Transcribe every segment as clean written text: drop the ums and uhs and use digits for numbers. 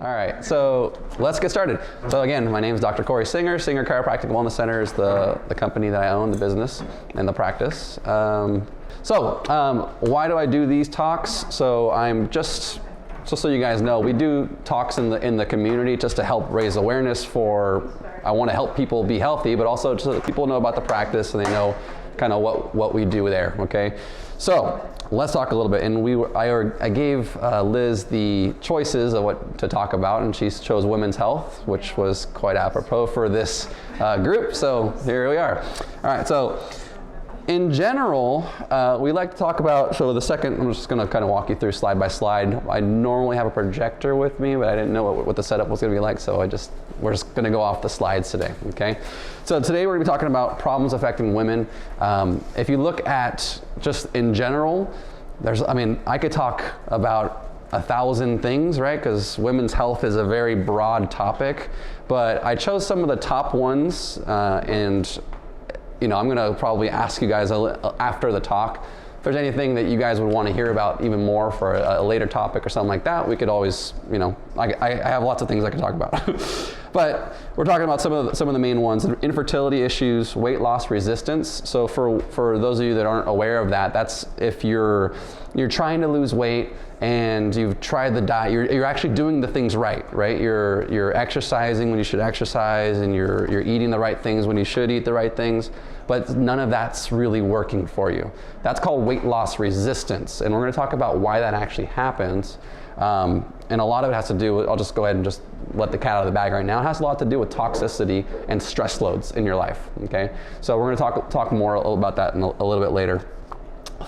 All right, so let's get started. So again, my name is Dr. Corey Singer. Singer Chiropractic Wellness Center is the company that I own, the business and the practice. Why do I do these talks? So I'm just so you guys know, we do talks in the community just to help raise awareness for, I want to help people be healthy, but also so that people know about the practice and they know kind of what we do there, okay? So let's talk a little bit. And I gave Liz the choices of what to talk about, and she chose women's health, which was quite apropos for this group. So here we are. All right, so in general, we like to talk about, so the second, I'm just gonna kind of walk you through slide by slide. I normally have a projector with me, but I didn't know what the setup was gonna be like, so we're just gonna go off the slides today, okay? So today we're gonna be talking about problems affecting women. If you look at just in general, I could talk about 1,000 things, right? Because women's health is a very broad topic, but I chose some of the top ones, and I'm gonna probably ask you guys after the talk, if there's anything that you guys would want to hear about even more for a later topic or something like that, we could always, I have lots of things I can talk about. But we're talking about some of the main ones: infertility issues, weight loss resistance. So for those of you that aren't aware of that, that's if you're trying to lose weight and you've tried the diet, you're actually doing the things right? You're exercising when you should exercise, and you're eating the right things when you should eat the right things, but none of that's really working for you. That's called weight loss resistance, and we're going to talk about why that actually happens. And a lot of it has to do with, I'll just go ahead and just let the cat out of the bag right now. It has a lot to do with toxicity and stress loads in your life, okay? So we're going to talk more about that in a little bit later.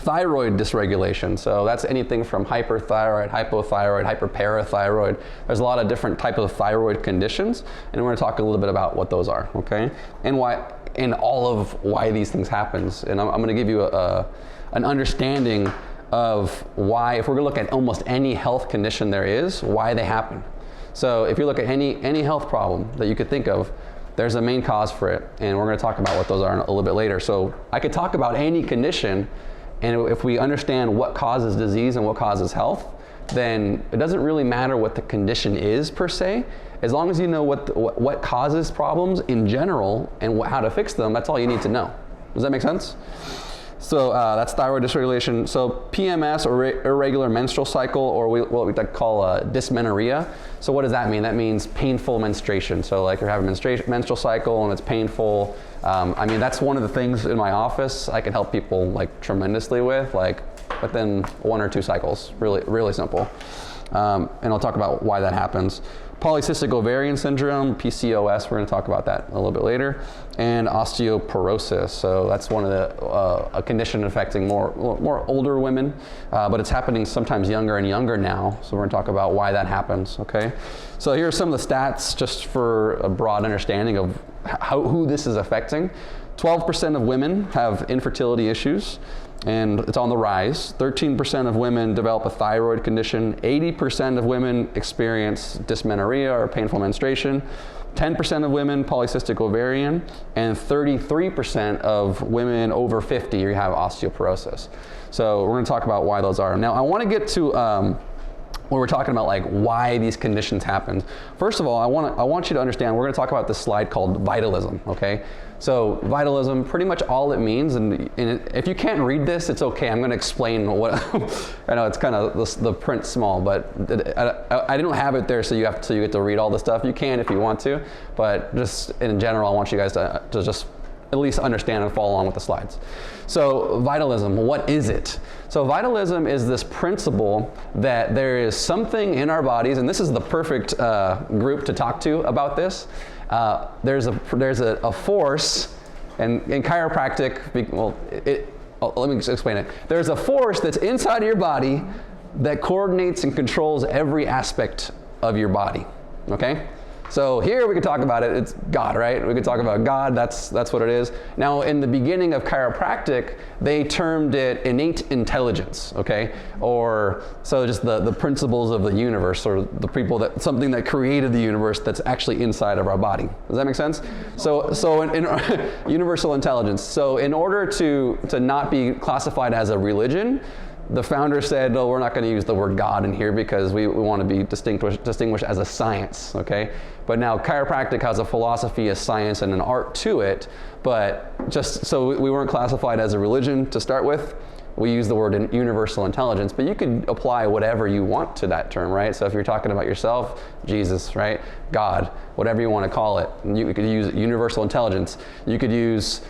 Thyroid dysregulation, so that's anything from hyperthyroid, hypothyroid, hyperparathyroid. There's a lot of different types of thyroid conditions, and we're going to talk a little bit about what those are, okay? And all of why these things happens. And I'm going to give you an understanding of why, if we're going to look at almost any health condition there is, why they happen. So if you look at any health problem that you could think of, there's a main cause for it, and we're going to talk about what those are a little bit later. So I could talk about any condition, and if we understand what causes disease and what causes health, then it doesn't really matter what the condition is per se. As long as you know what causes problems in general and how to fix them, that's all you need to know. Does that make sense? So that's thyroid dysregulation. So PMS, or irregular menstrual cycle, or what we call dysmenorrhea. So what does that mean? That means painful menstruation. So like you're having menstrual cycle and it's painful. That's one of the things in my office I can help people like tremendously with, like within 1 or 2 cycles. Really, really simple. And I'll talk about why that happens. Polycystic ovarian syndrome, PCOS, we're going to talk about that a little bit later, and osteoporosis. So that's one of a condition affecting more older women, but it's happening sometimes younger and younger now. So we're going to talk about why that happens, okay? So here are some of the stats just for a broad understanding of who this is affecting. 12% of women have infertility issues, and it's on the rise. 13% of women develop a thyroid condition. 80% of women experience dysmenorrhea or painful menstruation. 10% of women polycystic ovarian, and 33% of women over 50 have osteoporosis. So we're going to talk about why those are. Now I want to get to when we're talking about like why these conditions happen. First of all, I want you to understand, we're going to talk about this slide called Vitalism, okay? So Vitalism, pretty much all it means, and if you can't read this, it's okay. I'm going to explain what, I know it's kind of the print small, but I didn't have it there so you get to read all the stuff. You can if you want to, but just in general, I want you guys to just at least understand and follow along with the slides. So Vitalism, what is it? So Vitalism is this principle that there is something in our bodies, and this is the perfect group to talk to about this. There's a force, and in chiropractic, let me explain it. There's a force that's inside of your body that coordinates and controls every aspect of your body, okay? So here we could talk about it, it's God, right? We could talk about God, that's what it is. Now in the beginning of chiropractic, they termed it innate intelligence, okay? Or so just the principles of the universe, or something that created the universe that's actually inside of our body. Does that make sense? So in universal intelligence. So in order to not be classified as a religion, The founder said, no, we're not going to use the word God in here because we want to be distinguished as a science, okay? But now chiropractic has a philosophy, a science, and an art to it, but just so we weren't classified as a religion to start with, we use the word universal intelligence, but you could apply whatever you want to that term, right? So if you're talking about yourself, Jesus, right? God, whatever you want to call it. You could use universal intelligence. You could use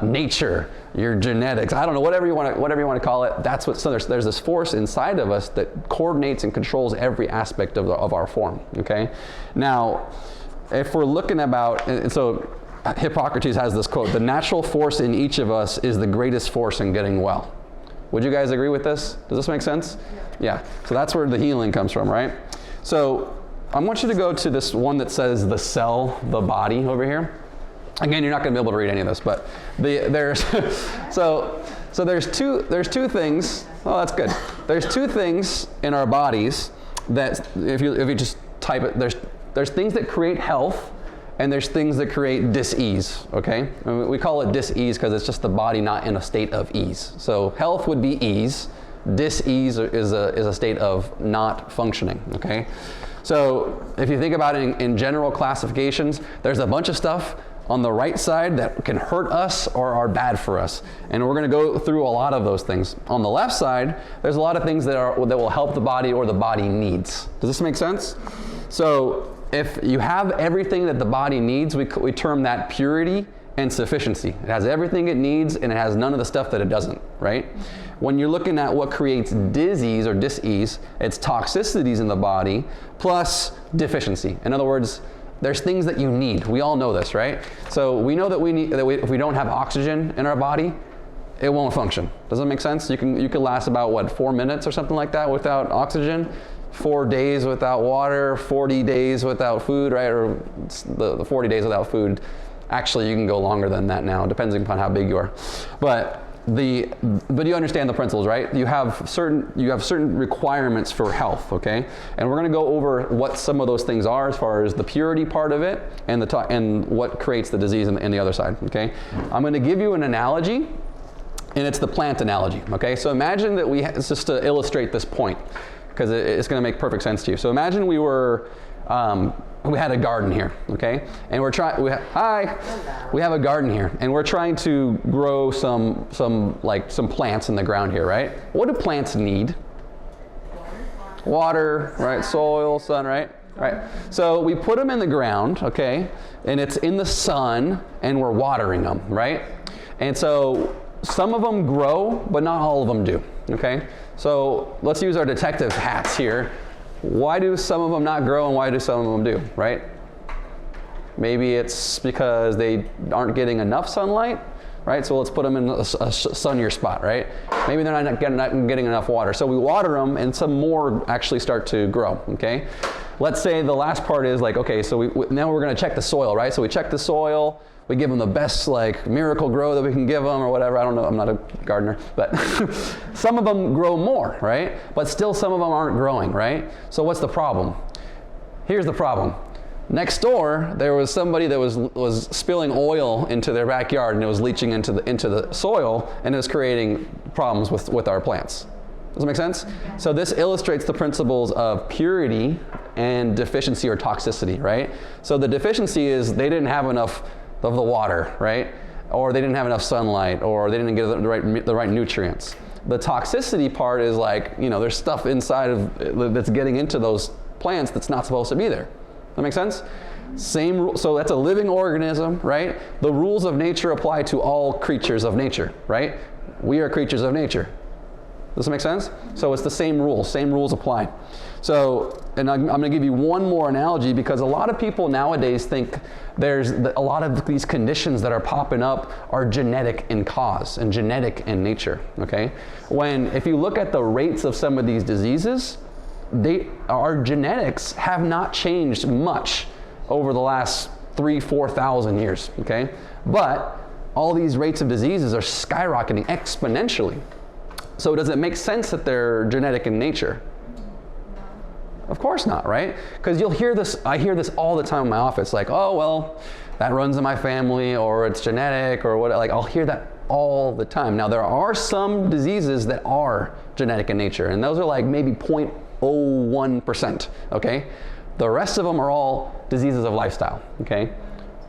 nature, your genetics, I don't know, whatever you want to call it. That's what. So there's this force inside of us that coordinates and controls every aspect of our form. Okay. Now, if we're looking about, and so Hippocrates has this quote: "The natural force in each of us is the greatest force in getting well." Would you guys agree with this? Does this make sense? Yeah. So that's where the healing comes from, right? So I want you to go to this one that says the cell, the body over here. Again, you're not going to be able to read any of this, but there's so there's two things. Oh, that's good. There's two things in our bodies that if you just type it, there's things that create health, and there's things that create dis-ease. Okay, and we call it dis-ease because it's just the body not in a state of ease. So health would be ease. Dis-ease is a state of not functioning. Okay, so if you think about it in general classifications, there's a bunch of stuff on the right side that can hurt us or are bad for us. And we're going to go through a lot of those things. On the left side, there's a lot of things that will help the body or the body needs. Does this make sense? So if you have everything that the body needs, we term that purity and sufficiency. It has everything it needs and it has none of the stuff that it doesn't, right? When you're looking at what creates disease or dis-ease, it's toxicities in the body plus deficiency. In other words, there's things that you need. We all know this, right? So we know that if we don't have oxygen in our body, it won't function. Does that make sense? You can last about, what, 4 minutes or something like that without oxygen, 4 days without water, 40 days without food, right? Or the 40 days without food. Actually, you can go longer than that now, depending upon how big you are. But you understand the principles, right? You have certain requirements for health, okay? And we're going to go over what some of those things are as far as the purity part of it and what creates the disease in the other side, okay? I'm going to give you an analogy, and it's the plant analogy, okay? So imagine that it's just to illustrate this point, because it's going to make perfect sense to you. So imagine we had a garden here, okay? And we have a garden here, and we're trying to grow some plants in the ground here, right? What do plants need? Water, right? Soil, sun, right? Right. So we put them in the ground, okay? And it's in the sun, and we're watering them, right? And so some of them grow, but not all of them do, okay? So let's use our detective hats here. Why do some of them not grow and why do some of them do, right? Maybe it's because they aren't getting enough sunlight, right? So let's put them in a sunnier spot, right? Maybe they're not getting enough water. So we water them and some more actually start to grow, okay? Let's say the last part is like, okay, so now we're gonna check the soil, right? So we check the soil, we give them the best miracle grow that we can give them or whatever. I don't know, I'm not a gardener, but some of them grow more, right? But still some of them aren't growing, right? So what's the problem? Here's the problem. Next door, there was somebody that was spilling oil into their backyard and it was leaching into the soil and it was creating problems with our plants. Does that make sense? So this illustrates the principles of purity and deficiency or toxicity, right? So the deficiency is they didn't have enough of the water, right? Or they didn't have enough sunlight, or they didn't get the right nutrients. The toxicity part is there's stuff inside that's getting into those plants that's not supposed to be there. That make sense? So that's a living organism, right? The rules of nature apply to all creatures of nature, right? We are creatures of nature. Does that make sense? So it's the same rules apply. So, and I'm going to give you one more analogy because a lot of people nowadays think there's a lot of these conditions that are popping up are genetic in cause and genetic in nature, okay? If you look at the rates of some of these diseases, our genetics have not changed much over the last 3,000-4,000 years, okay? But all these rates of diseases are skyrocketing exponentially. So does it make sense that they're genetic in nature? Of course not, right? Because I hear this all the time in my office, oh, well, that runs in my family, or it's genetic, or what, I'll hear that all the time. Now, there are some diseases that are genetic in nature, and those are like maybe 0.01%, okay? The rest of them are all diseases of lifestyle, okay?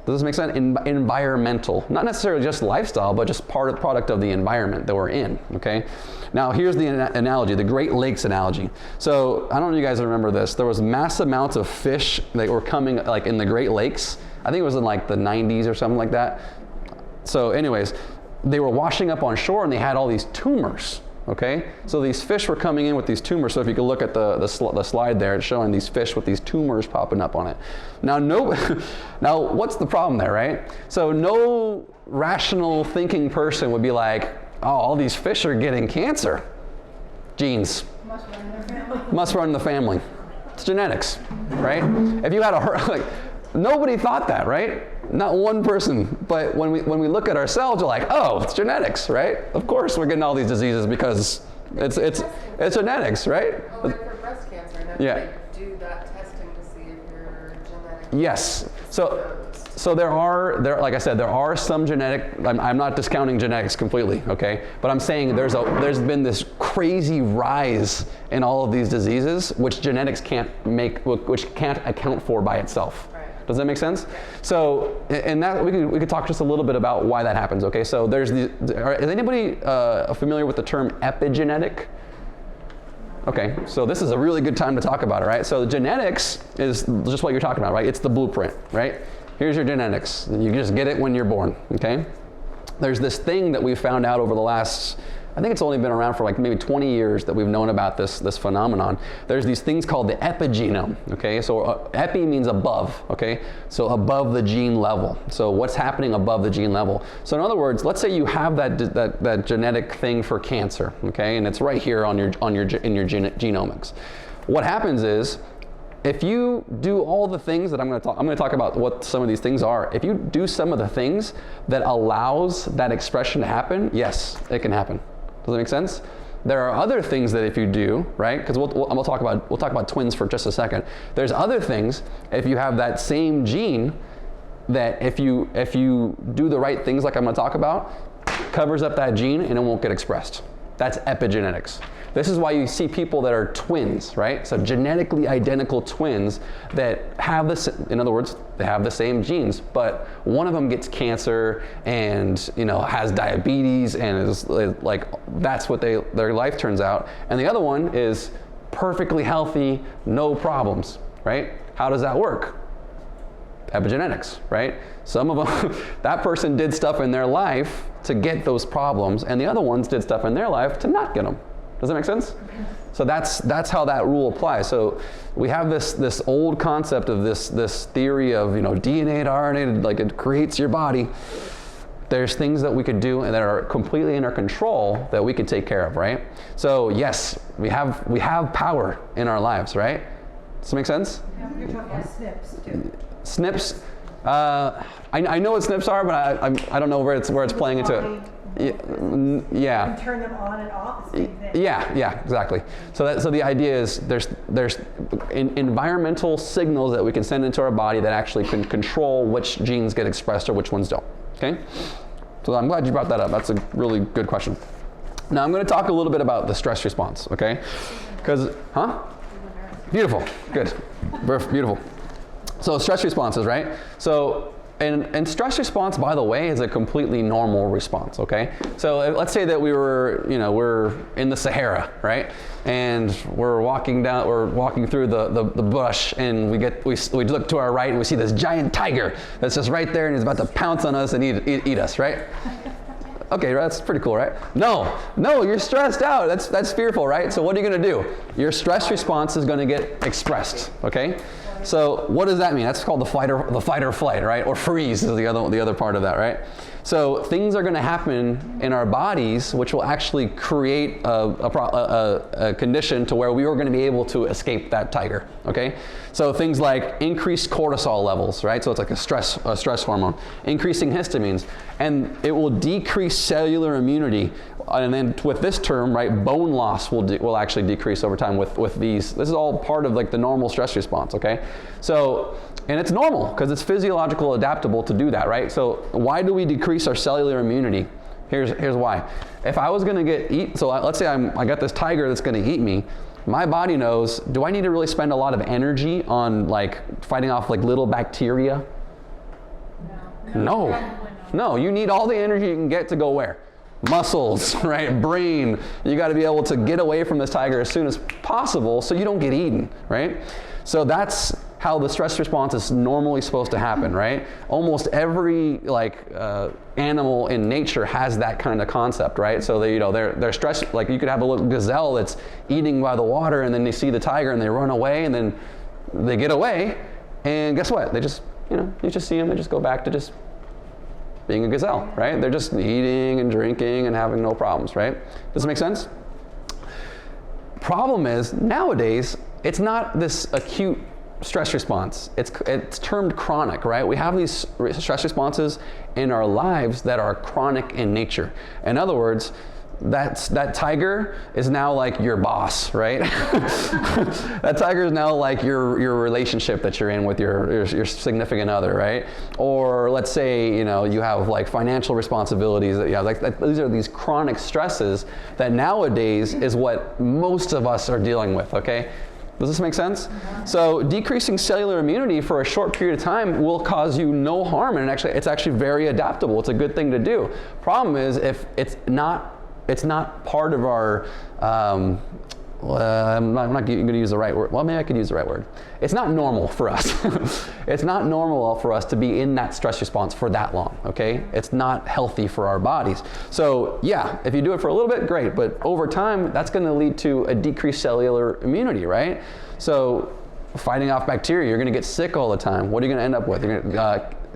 Does this make sense? Environmental, not necessarily just lifestyle, but just product of the environment that we're in, okay? Now, here's the analogy, the Great Lakes analogy. So, I don't know if you guys remember this. There was mass amounts of fish that were coming like in the Great Lakes. I think it was in like the 90s or something like that. So anyways, they were washing up on shore and they had all these tumors, okay? So these fish were coming in with these tumors. So if you could look at the slide there, it's showing these fish with these tumors popping up on it. Now, now what's the problem there, right? So no rational thinking person would be like, oh, all these fish are getting cancer. Genes. Must run in their family. Must run in the family. It's genetics, right? If you had like, nobody thought that, right? Not one person. But when we look at ourselves, we're like, oh, it's genetics, right? Of course we're getting all these diseases because it's genetics, right? Well, like for breast cancer, and Yeah. they do that testing to see if you're genetic. Yes. So there like I said, there are some genetic. I'm not discounting genetics completely, okay? But I'm saying there's been this crazy rise in all of these diseases, which genetics which can't account for by itself. Right. Does that make sense? So, and that we could talk just a little bit about why that happens, okay? So is anybody familiar with the term epigenetic? Okay, so this is a really good time to talk about it, right? So genetics is just what you're talking about, right? It's the blueprint, right? Here's your genetics. You just get it when you're born, okay? There's this thing that we've found out over the last, I think it's only been around for like maybe 20 years that we've known about this phenomenon. There's these things called the epigenome, okay? So epi means above, okay? So above the gene level. So what's happening above the gene level? So in other words, let's say you have that genetic thing for cancer, okay? And it's right here in your genomics. What happens is, if you do all the things that I'm going to talk about what some of these things are. If you do some of the things that allows that expression to happen, yes, it can happen. Does that make sense? There are other things that if you do, right? Because we'll talk about twins for just a second. There's other things if you have that same gene that if you do the right things like I'm going to talk about, covers up that gene and it won't get expressed. That's epigenetics. This is why you see people that are twins, right? So genetically identical twins that have this, in other words, they have the same genes, but one of them gets cancer and has diabetes and is like, that's what their life turns out. And the other one is perfectly healthy, no problems, right? How does that work? Epigenetics, right? Some of them, that person did stuff in their life to get those problems, and the other ones did stuff in their life to not get them. Does that make sense? So that's how that rule applies. So we have this old concept of this theory of DNA to RNA, like it creates your body. There's things that we could do and that are completely in our control that we could take care of, right? So yes, we have power in our lives, right? Does that make sense? You're talking about SNPs too. SNPs. I know what SNPs are, but I don't know where it's playing into it. Yeah. You turn them on and off. Same thing. Yeah, exactly. So the idea is there's environmental signals that we can send into our body that actually can control which genes get expressed or which ones don't. Okay. So I'm glad you brought that up. That's a really good question. Now I'm going to talk a little bit about the stress response. Okay. Because beautiful. Good. Beautiful. So stress responses, right? So. And stress response, by the way, is a completely normal response, okay? So let's say that we're in the Sahara, right? And we're walking through the bush, and we look to our right and we see this giant tiger that's just right there and he's about to pounce on us and eat us, right? Okay, that's pretty cool, right? No, you're stressed out. That's fearful, right? So what are you gonna do? Your stress response is gonna get expressed, okay? So what does that mean? That's called the fight or flight, right? Or freeze is the other part of that, right? So things are going to happen in our bodies which will actually create a condition to where we are going to be able to escape that tiger, okay? So things like increased cortisol levels, right? So it's like a stress hormone, increasing histamines, and it will decrease cellular immunity. And then with this term, right, bone loss will actually decrease over time with these. This is all part of like the normal stress response, okay? So, and it's normal because it's physiological adaptable to do that, right? So why do we decrease our cellular immunity? Here's why. If I was going to get eat, so let's say I got this tiger that's going to eat me. My body knows, do I need to really spend a lot of energy on like fighting off like little bacteria? No, you need all the energy you can get to go where? Muscles, right? Brain. You got to be able to get away from this tiger as soon as possible so you don't get eaten, right? So that's how the stress response is normally supposed to happen, right? Almost every animal in nature has that kind of concept, right? So they're stressed. Like you could have a little gazelle that's eating by the water, and then they see the tiger and they run away, and then they get away, and guess what? They just you just see them, they just go back to just being a gazelle, right? They're just eating and drinking and having no problems, right? Does it make sense? Problem is, nowadays, it's not this acute stress response. It's termed chronic, right? We have these stress responses in our lives that are chronic in nature. In other words, that tiger is now like your boss, right? That tiger is now like your relationship that you're in with your significant other, right? Or let's say you have like financial responsibilities that you have. Like these are these chronic stresses that nowadays is what most of us are dealing with. Okay. Does this make sense? So decreasing cellular immunity for a short period of time will cause you no harm, and it's actually very adaptable. It's a good thing to do. Problem is, if it's not part of our, I'm not going to use the right word. Well, maybe I could use the right word. It's not normal for us. It's not normal for us to be in that stress response for that long, okay? It's not healthy for our bodies. So yeah, if you do it for a little bit, great. But over time, that's going to lead to a decreased cellular immunity, right? So fighting off bacteria, you're going to get sick all the time. What are you going to end up with?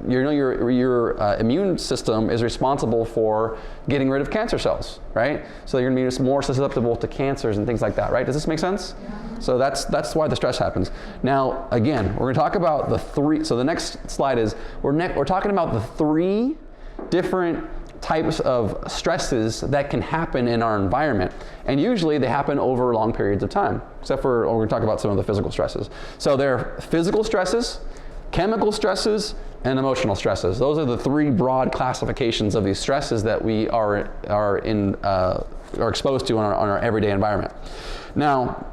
You're going your immune system is responsible for getting rid of cancer cells, right? So you're going to be more susceptible to cancers and things like that, right? Does this make sense? Yeah. So that's why the stress happens. Now, again, we're going to talk about the three. So the next slide is we're talking about the three different types of stresses that can happen in our environment, and usually they happen over long periods of time. Except for we're going to talk about some of the physical stresses. So there are physical stresses, chemical stresses, and emotional stresses. Those are the three broad classifications of these stresses that we are exposed to in our everyday environment. Now,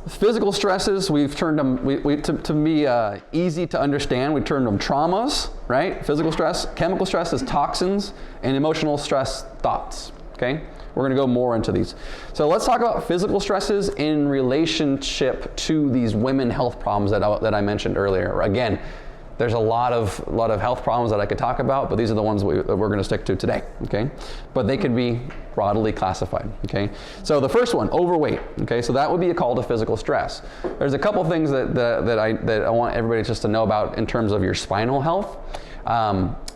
physical stresses, we've turned them to be easy to understand. We turned them traumas, right? Physical stress. Chemical stress is toxins, and emotional stress, thoughts. Okay. We're going to go more into these. So let's talk about physical stresses in relationship to these women health problems that I mentioned earlier. Again, there's a lot of health problems that I could talk about, but these are the ones that we're going to stick to today. Okay, but they can be broadly classified. Okay, so the first one, overweight. Okay, so that would be a call to physical stress. There's a couple things that I want everybody just to know about in terms of your spinal health.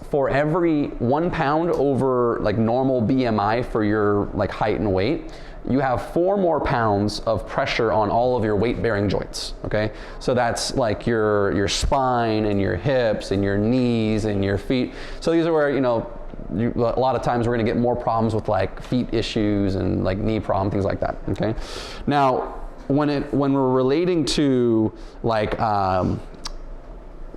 For every 1 pound over like normal BMI for your like height and weight, you have 4 more pounds of pressure on all of your weight-bearing joints, okay? So that's like your spine and your hips and your knees and your feet. So these are where, a lot of times we're gonna get more problems with like feet issues and like knee problems, things like that, okay? Now, when we're relating to like,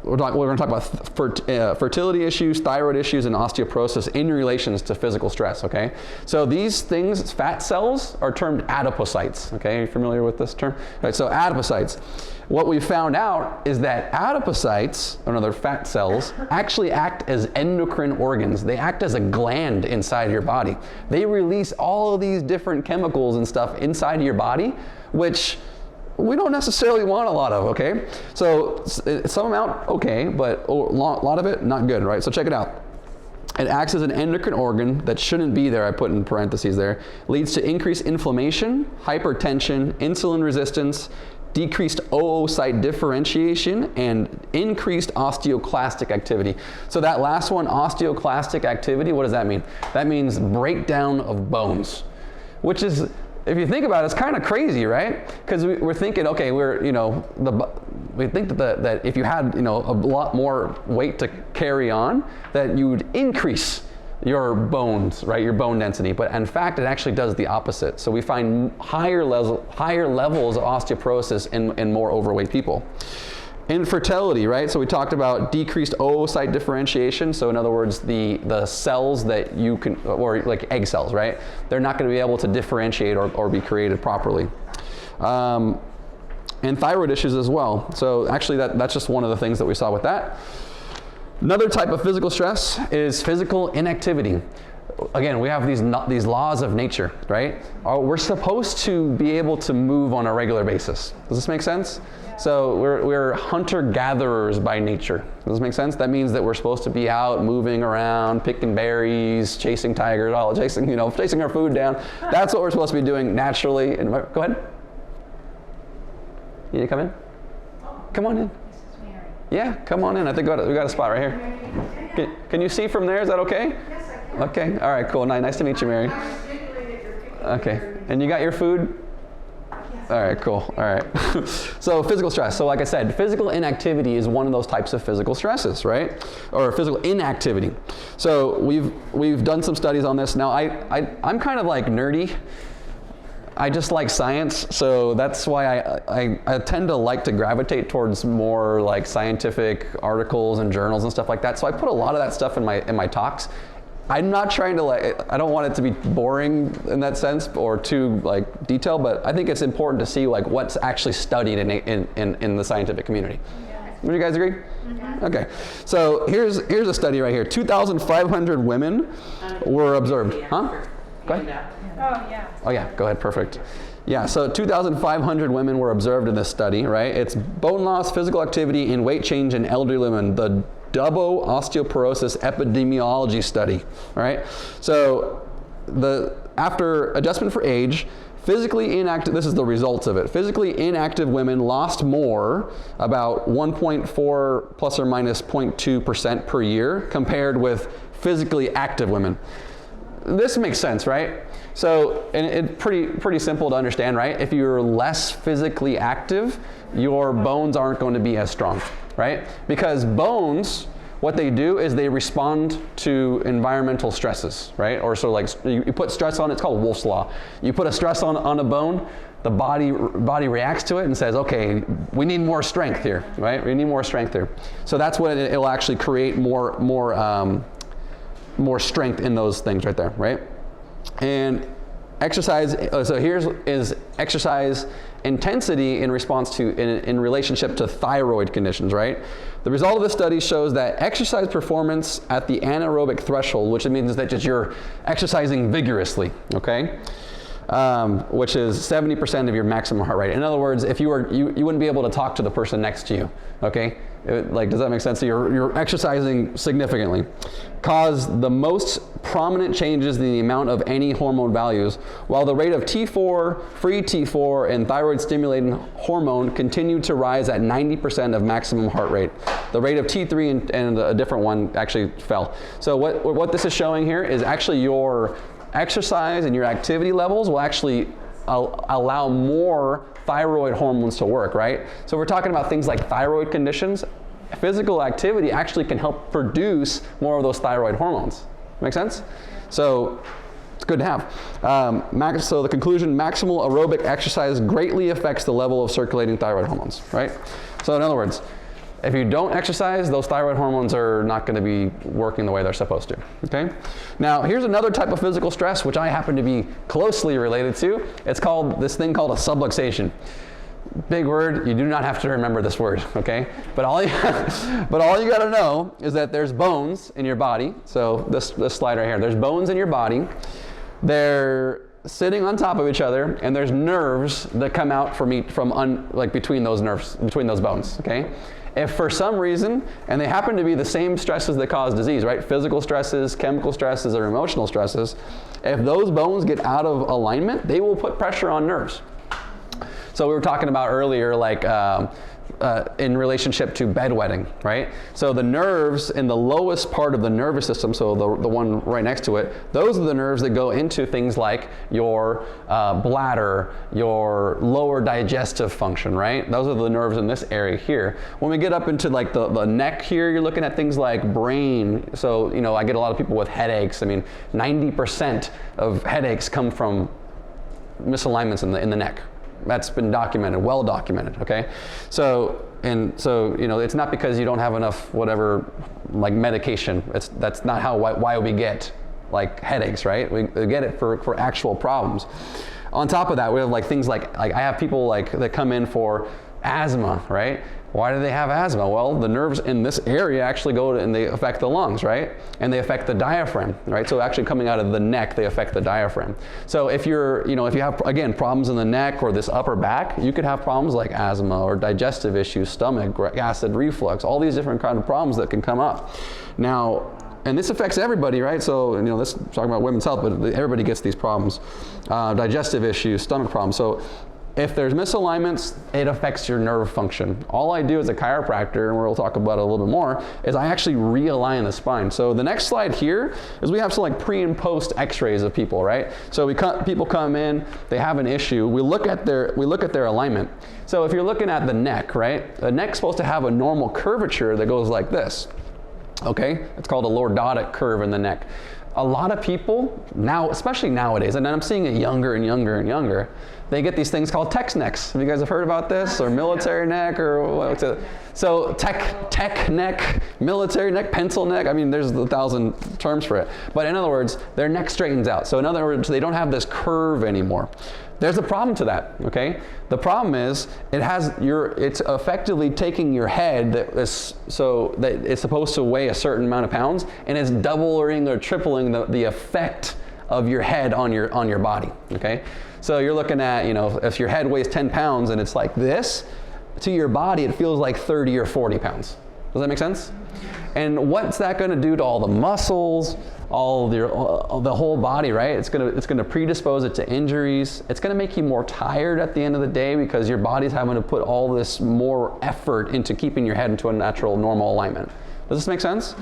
we're going to talk about fertility issues, thyroid issues, and osteoporosis in relations to physical stress, okay? So these things, fat cells, are termed adipocytes, okay? Are you familiar with this term? Right, so adipocytes. What we found out is that adipocytes, or other fat cells, actually act as endocrine organs. They act as a gland inside your body. They release all of these different chemicals and stuff inside your body, which we don't necessarily want a lot of, okay? So some amount, okay, but a lot of it, not good, right? So check it out. It acts as an endocrine organ that shouldn't be there, I put in parentheses there, leads to increased inflammation, hypertension, insulin resistance, decreased oocyte differentiation, and increased osteoclastic activity. So that last one, osteoclastic activity, what does that mean? That means breakdown of bones, which is, if you think about it, it's kind of crazy, right? Because we're thinking, okay, we think that if you had, a lot more weight to carry on, that you would increase your bones, right? Your bone density. But in fact, it actually does the opposite. So we find higher levels of osteoporosis in more overweight people. Infertility, right? So we talked about decreased oocyte differentiation. So in other words, the cells that you can, or like egg cells, right? They're not going to be able to differentiate or be created properly. And thyroid issues as well. So actually that's just one of the things that we saw with that. Another type of physical stress is physical inactivity. Again, we have these laws of nature, right? We're supposed to be able to move on a regular basis. Does this make sense? So we're hunter-gatherers by nature. Does this make sense? That means that we're supposed to be out moving around, picking berries, chasing tigers, chasing our food down. That's what we're supposed to be doing naturally. Go ahead. You need to come in? Come on in. Yeah, come on in. I think we got a spot right here. Can you see from there? Is that okay? Yes, I can. Okay. All right, cool. Nice to meet you, Mary. Okay. And you got your food? All right, cool. All right. So physical stress. So like I said, physical inactivity is one of those types of physical stresses, right? Or physical inactivity. So we've done some studies on this. Now I'm kind of like nerdy. I just like science, so that's why I tend to like to gravitate towards more like scientific articles and journals and stuff like that. So I put a lot of that stuff in my talks. I'm not trying to I don't want it to be boring in that sense or too like detailed, but I think it's important to see like what's actually studied in the scientific community. Would you guys agree? Mm-hmm. Okay. So here's a study right here. 2,500 women were observed. Huh? Go ahead. Oh, yeah. Oh yeah, go ahead, perfect. Yeah, so 2,500 women were observed in this study, right? It's bone loss, physical activity, and weight change in elderly women, the Double Osteoporosis Epidemiology Study, right? So after adjustment for age, physically inactive, this is the results of it. Physically inactive women lost more, about 1.4 plus or minus 0.2% per year, compared with physically active women. This makes sense, right? So, and it's pretty simple to understand, right? If you're less physically active, your bones aren't going to be as strong, right? Because bones, what they do is they respond to environmental stresses, right? Or so like you put stress on, it's called Wolff's Law. You put a stress on a bone, the body reacts to it and says, okay, we need more strength here, right? We need more strength here. So that's what it'll actually create more strength in those things right there, right? And exercise, so here's exercise intensity in response to, in relationship to thyroid conditions, right? The result of this study shows that exercise performance at the anaerobic threshold, which means that just you're exercising vigorously, okay? Which is 70% of your maximum heart rate. In other words, if you wouldn't be able to talk to the person next to you, okay? Does that make sense? So you're exercising significantly. Cause the most prominent changes in the amount of any hormone values, while the rate of T4, free T4, and thyroid stimulating hormone continued to rise at 90% of maximum heart rate. The rate of T3 and a different one actually fell. So what this is showing here is actually your exercise and your activity levels will actually allow more thyroid hormones to work, right? So we're talking about things like thyroid conditions. Physical activity actually can help produce more of those thyroid hormones. Make sense? So it's good to have. So the conclusion, maximal aerobic exercise greatly affects the level of circulating thyroid hormones, right? So in other words, if you don't exercise, those thyroid hormones are not going to be working the way they're supposed to, okay? Now, here's another type of physical stress, which I happen to be closely related to. It's called this thing called a subluxation. Big word, you do not have to remember this word, okay? But all you got to know is that there's bones in your body. So this slide right here, there's bones in your body. They're sitting on top of each other, and there's nerves that come out between those nerves, between those bones, okay? If for some reason, and they happen to be the same stresses that cause disease, right? Physical stresses, chemical stresses, or emotional stresses, if those bones get out of alignment, they will put pressure on nerves. So we were talking about earlier, in relationship to bedwetting, right? So the nerves in the lowest part of the nervous system, so the one right next to it, those are the nerves that go into things like your bladder, your lower digestive function, right? Those are the nerves in this area here. When we get up into like the neck here, you're looking at things like brain. So, I get a lot of people with headaches. 90% of headaches come from misalignments in the neck. That's been documented, well documented, okay? So, it's not because you don't have enough whatever, like medication. That's not why we get like headaches, right? We get it for actual problems. On top of that, we have like things like I have people like that come in for asthma, right? Why do they have asthma? Well, the nerves in this area actually go and they affect the lungs, right? And they affect the diaphragm, right? So actually coming out of the neck, they affect the diaphragm. So if if you have, again, problems in the neck or this upper back, you could have problems like asthma or digestive issues, stomach, acid reflux, all these different kind of problems that can come up. Now, and this affects everybody, right? So, this is talking about women's health, but everybody gets these problems. Digestive issues, stomach problems. So if there's misalignments, it affects your nerve function. All I do as a chiropractor, and we'll talk about it a little bit more, is I actually realign the spine. So the next slide here is we have some like pre and post x-rays of people, right? So people come in, they have an issue, we look at their alignment. So if you're looking at the neck, right? The neck's supposed to have a normal curvature that goes like this. Okay, it's called a lordotic curve in the neck. A lot of people now, especially nowadays, and I'm seeing it younger and younger and younger, they get these things called tech necks. Have you guys heard about this? Or military neck, or what's it? So tech neck, military neck, pencil neck. I mean, there's 1,000 terms for it. But in other words, their neck straightens out. So in other words, they don't have this curve anymore. There's a problem to that, okay? The problem is it's effectively taking your head that it's supposed to weigh a certain amount of pounds, and it's doubling or tripling the effect of your head on your body, okay? So you're looking at, if your head weighs 10 pounds and it's like this, to your body it feels like 30 or 40 pounds. Does that make sense? And what's that going to do to all the muscles, all the whole body, right? It's going to predispose it to injuries. It's going to make you more tired at the end of the day because your body's having to put all this more effort into keeping your head into a natural, normal alignment. Does this make sense?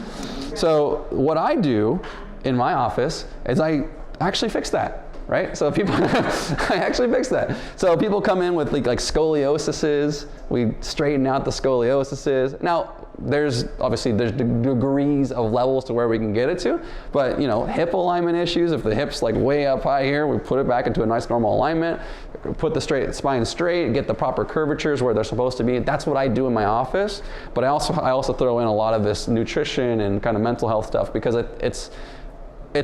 So what I do in my office is I actually fix that. Right? So people, I actually fix that. So people come in with like scoliosis. We straighten out the scoliosis. Now, there's degrees of levels to where we can get it to, but hip alignment issues, if the hip's like way up high here, we put it back into a nice normal alignment, put the spine straight, get the proper curvatures where they're supposed to be. That's what I do in my office, but I also throw in a lot of this nutrition and kind of mental health stuff because it's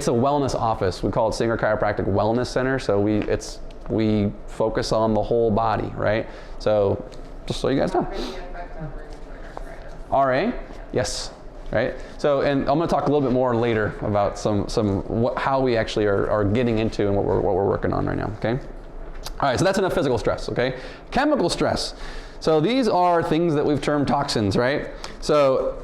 a wellness office. We call it Singer Chiropractic Wellness Center. So we focus on the whole body, right? So just so you guys know. RA, yes, right? So, and I'm going to talk a little bit more later about how we actually are getting into and what we're working on right now. Okay. All right. So that's enough physical stress. Okay. Chemical stress. So these are things that we've termed toxins, right? So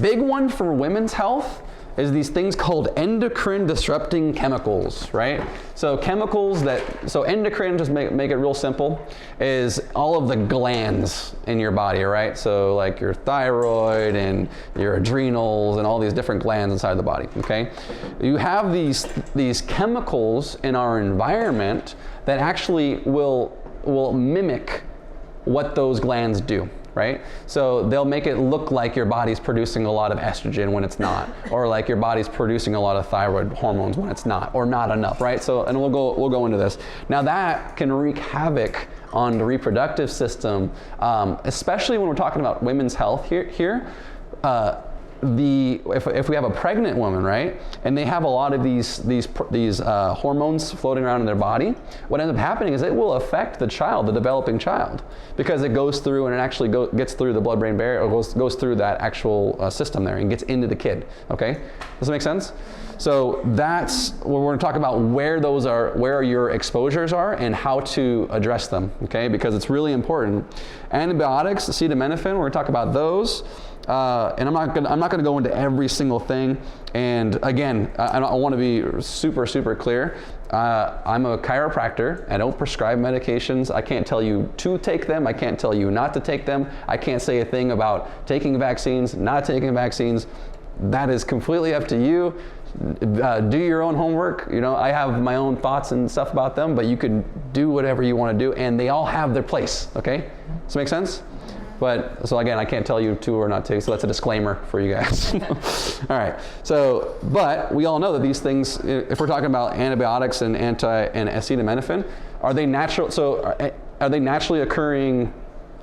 big one for women's health is these things called endocrine disrupting chemicals, right? So endocrine, just make it real simple, is all of the glands in your body, right? So like your thyroid and your adrenals and all these different glands inside the body, okay? You have these chemicals in our environment that actually will mimic what those glands do. Right? So they'll make it look like your body's producing a lot of estrogen when it's not, or like your body's producing a lot of thyroid hormones when it's not, or not enough, right? So, and we'll go into this. Now that can wreak havoc on the reproductive system, especially when we're talking about women's health here. If we have a pregnant woman, right, and they have a lot of these hormones floating around in their body, what ends up happening is it will affect the developing child, because it goes through and it actually gets through the blood-brain barrier, or goes through that actual system there and gets into the kid. Okay, does that make sense? So that's where we're going to talk about where your exposures are and how to address them. Okay, because it's really important. Antibiotics, acetaminophen, we're going to talk about those. And I'm not going to go into every single thing. And again, I want to be super, super clear. I'm a chiropractor. I don't prescribe medications. I can't tell you to take them. I can't tell you not to take them. I can't say a thing about taking vaccines, not taking vaccines. That is completely up to you. Do your own homework. I have my own thoughts and stuff about them, but you can do whatever you want to do, and they all have their place. Okay? Does that make sense? But, so again, I can't tell you to or not to, so that's a disclaimer for you guys. All right, but we all know that these things, if we're talking about antibiotics and acetaminophen, are they natural? So are they naturally occurring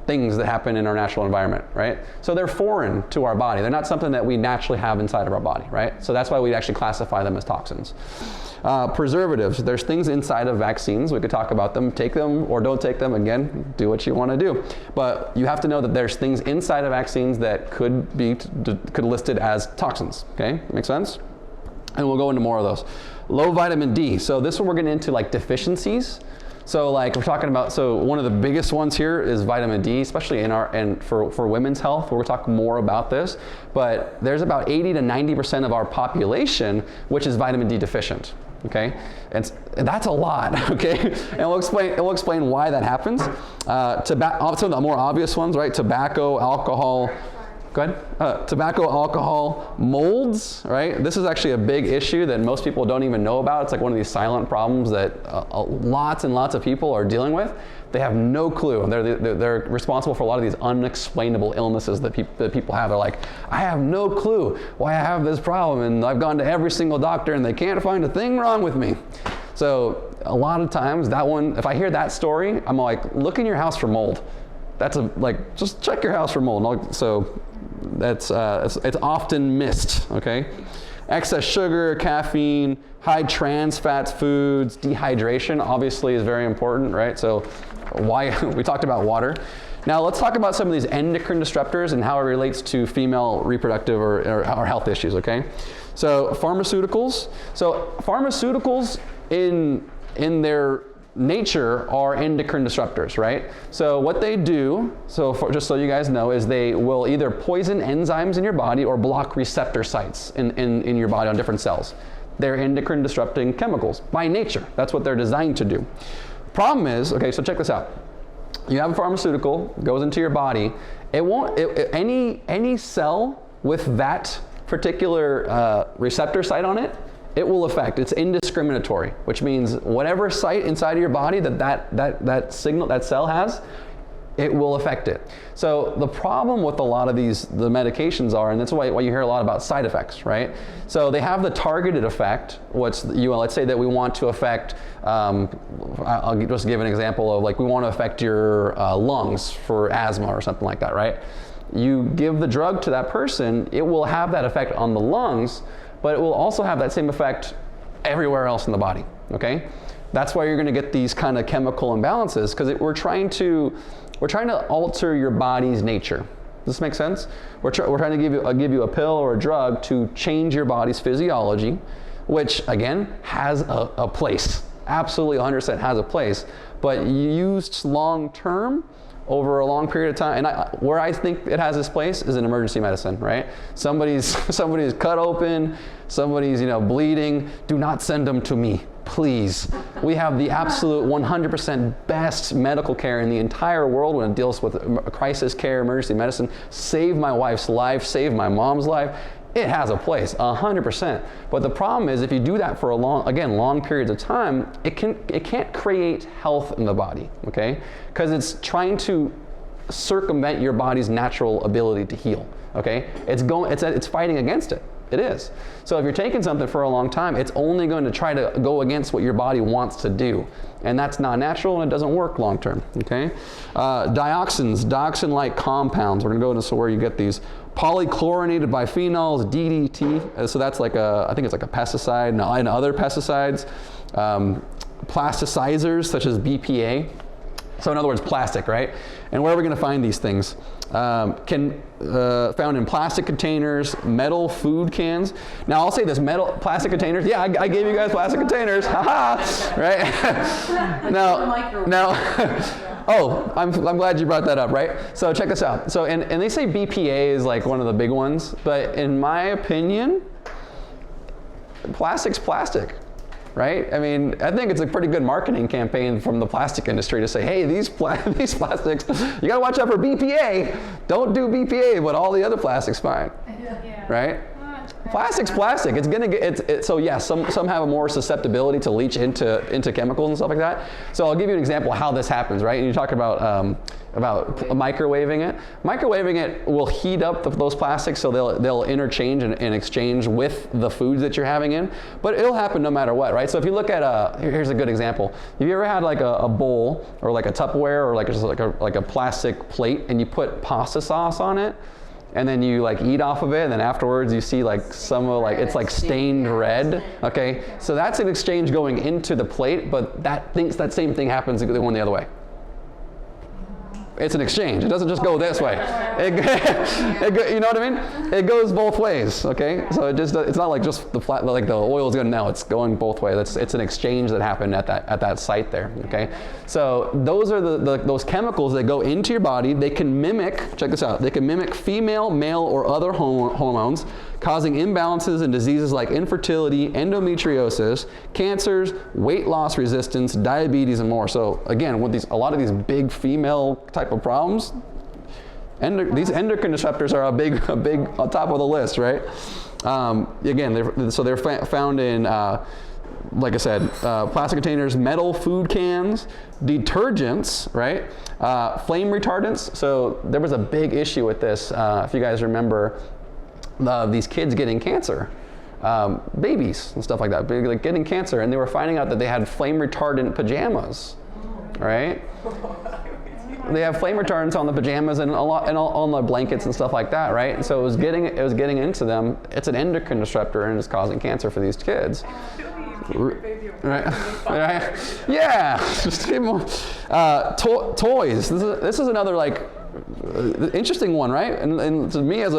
things that happen in our natural environment, right? So they're foreign to our body. They're not something that we naturally have inside of our body, right? So that's why we actually classify them as toxins. Preservatives, there's things inside of vaccines. We could talk about them. Take them or don't take them. Again, do what you want to do. But you have to know that there's things inside of vaccines that could be listed as toxins, okay? Make sense? And we'll go into more of those. Low vitamin D. So this one we're getting into like deficiencies. So like we're talking about, so one of the biggest ones here is vitamin D, especially for women's health. We'll talk more about this, but there's about 80 to 90% of our population which is vitamin D deficient. Okay, and that's a lot. Okay, and we'll explain why that happens. Some of the more obvious ones, right? Tobacco, alcohol. Go ahead. Tobacco, alcohol, molds, right? This is actually a big issue that most people don't even know about. It's like one of these silent problems that lots and lots of people are dealing with. They have no clue. They're responsible for a lot of these unexplainable illnesses that people have. They're like, I have no clue why I have this problem, and I've gone to every single doctor and they can't find a thing wrong with me. So a lot of times that one, if I hear that story, I'm like, look in your house for mold. That's just check your house for mold. So that's it's often missed. Okay, excess sugar, caffeine, high trans fats foods, dehydration obviously is very important, right? So why we talked about water. Now let's talk about some of these endocrine disruptors and how it relates to female reproductive or health issues. Okay, so pharmaceuticals. So pharmaceuticals in their nature are endocrine disruptors, right? So what they do, just so you guys know, is they will either poison enzymes in your body or block receptor sites in your body on different cells. They're endocrine disrupting chemicals by nature. That's what they're designed to do. Problem is, okay, so check this out. You have a pharmaceutical, goes into your body. It won't, any cell with that particular receptor site on it, it will affect. It's indiscriminatory, which means whatever site inside of your body that cell has, it will affect it. So the problem with a lot of the medications are, and that's why you hear a lot about side effects, right? So they have the targeted effect. Let's say that we want to affect, I'll just give an example of like we want to affect your lungs for asthma or something like that, right? You give the drug to that person, it will have that effect on the lungs, but it will also have that same effect everywhere else in the body, okay? That's why you're gonna get these kind of chemical imbalances, because we're trying to alter your body's nature. Does this make sense? We're trying to give you a pill or a drug to change your body's physiology, which again has a place. Absolutely 100% has a place, but used long term, over a long period of time, and where I think it has its place is in emergency medicine, right? Somebody's cut open, somebody's bleeding. Do not send them to me, please. We have the absolute 100% best medical care in the entire world when it deals with crisis care, emergency medicine. Save my wife's life, save my mom's life. It has a place, 100%. But the problem is, if you do that for long periods of time, it can't create health in the body, okay? Because it's trying to circumvent your body's natural ability to heal, okay? It's fighting against it. It is. So if you're taking something for a long time, it's only going to try to go against what your body wants to do. And that's not natural, and it doesn't work long term, okay? Dioxins, dioxin-like compounds. We're gonna go into where you get these. Polychlorinated biphenyls, DDT, so that's like I think it's like a pesticide, and other pesticides. Plasticizers, such as BPA. So in other words, plastic, right? And where are we gonna find these things? Found in plastic containers, metal food cans. Now I'll say this, plastic containers. Yeah, I gave you guys plastic containers, haha, right? now, oh, I'm glad you brought that up, right? So check this out. So and they say BPA is like one of the big ones, but in my opinion, plastic's plastic. Right? I mean, I think it's a pretty good marketing campaign from the plastic industry to say, hey, these plastics, you gotta watch out for BPA. Don't do BPA, but all the other plastics fine. Yeah. Right? Plastic's plastic. It's gonna get. So yes, some have a more susceptibility to leach into chemicals and stuff like that. So I'll give you an example of how this happens, right? And you talk about microwaving it. Microwaving it will heat up those plastics, so they'll interchange and exchange with the foods that you're having in. But it'll happen no matter what, right? So if you look at here's a good example. Have you ever had like a bowl or like a Tupperware or like a plastic plate, and you put pasta sauce on it? And then you like eat off of it, and then afterwards you see like some of like, it's like stained red, okay? So that's an exchange going into the plate, but that same thing happens going the other way. It's an exchange. It doesn't just go this way. You know what I mean? It goes both ways, okay? So it's not like just the flat, like the oil is good now. It's going both ways. It's an exchange that happened at that site there, okay? So those are those chemicals that go into your body. They can mimic, check this out, they can mimic female, male, or other hormones, causing imbalances and diseases like infertility, endometriosis, cancers, weight loss resistance, diabetes, and more. So again, with a lot of these big female type of problems, these endocrine disruptors are a big on top of the list, right? Again, they're found in, like I said, plastic containers, metal food cans, detergents, right? Flame retardants. So there was a big issue with this, if you guys remember, these kids getting cancer, babies and stuff like that, like getting cancer, and they were finding out that they had flame retardant pajamas, right? They have flame retardants on the pajamas and on the blankets and stuff like that, right? And so it was getting into them. It's an endocrine disruptor, and it's causing cancer for these kids. Right. Yeah. Just give them toys. This is another like interesting one, right? And to me, I have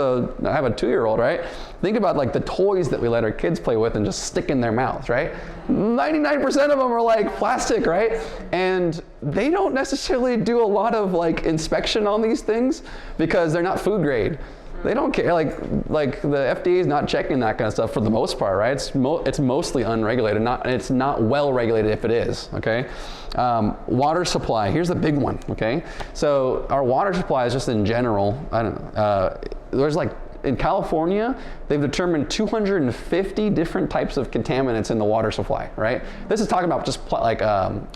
a 2-year-old, right? Think about like the toys that we let our kids play with and just stick in their mouths, right? 99% of them are like plastic, right? And they don't necessarily do a lot of like inspection on these things because they're not food grade. They don't care, like the FDA is not checking that kind of stuff for the most part, right? It's mostly unregulated, it's not well regulated if it is, okay? Water supply, here's the big one, okay? So our water supply is just in general, I don't know, there's like, in California, they've determined 250 different types of contaminants in the water supply, right? This is talking about just like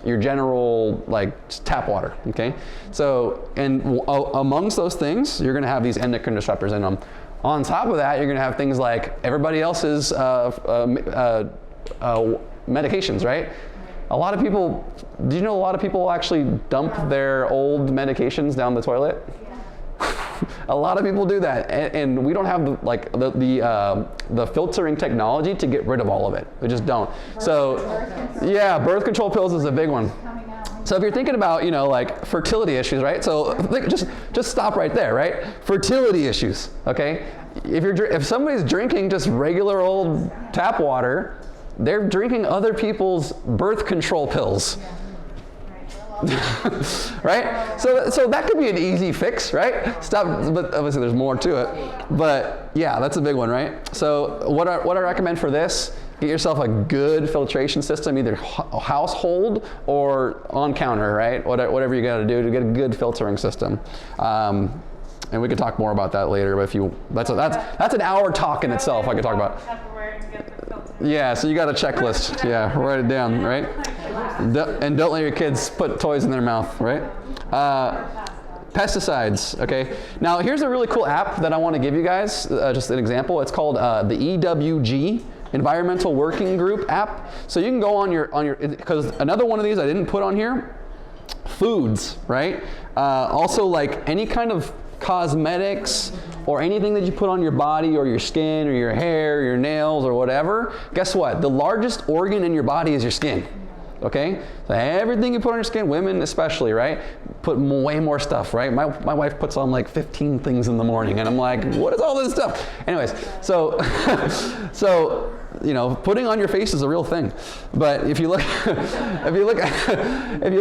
your general like tap water, okay? So, and amongst those things, you're gonna have these endocrine disruptors in them. On top of that, you're gonna have things like everybody else's medications, right? A lot of people, do you know a lot of people actually dump their old medications down the toilet? A lot of people do that, and we don't have the filtering technology to get rid of all of it. We just don't. So, yeah, birth control pills is a big one. So if you're thinking about, like fertility issues, right? So just stop right there, right? Fertility issues, okay? If somebody's drinking just regular old tap water, they're drinking other people's birth control pills. Right? So that could be an easy fix, right? Stop, but obviously there's more to it. But yeah, that's a big one, right? So what I recommend for this, get yourself a good filtration system, either household or on counter, right? Whatever you gotta do to get a good filtering system. And we could talk more about that later, but that's an hour talk in itself I could talk about. Yeah, so you got a checklist. Yeah, write it down, right? And don't let your kids put toys in their mouth, right? Pesticides, okay? Now, here's a really cool app that I want to give you guys, just an example. It's called the EWG, Environmental Working Group app. So you can go on your, because another one of these I didn't put on here, foods, right? Also like any kind of cosmetics or anything that you put on your body or your skin or your hair or your nails or whatever, guess what? The largest organ in your body is your skin, okay? So everything you put on your skin, women especially, right? Put way more stuff, right? My wife puts on like 15 things in the morning and I'm like, what is all this stuff? Anyways, so putting on your face is a real thing. But if you look if you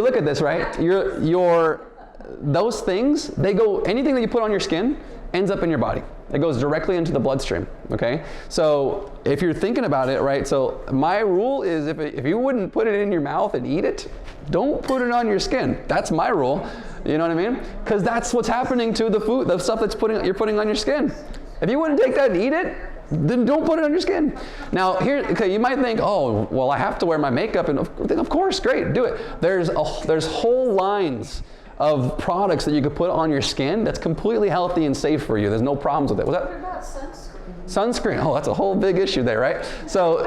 look at this, right? Those things, anything that you put on your skin ends up in your body. It goes directly into the bloodstream, okay? So if you're thinking about it, right, so my rule is if you wouldn't put it in your mouth and eat it, don't put it on your skin. That's my rule, you know what I mean? Because that's what's happening to the food, the stuff you're putting on your skin. If you wouldn't take that and eat it, then don't put it on your skin. Now here, okay, you might think, oh, well, I have to wear my makeup, and of course, great, do it. There's whole lines of products that you could put on your skin that's completely healthy and safe for you. There's no problems with it. What about sunscreen? Sunscreen, oh, that's a whole big issue there, right? So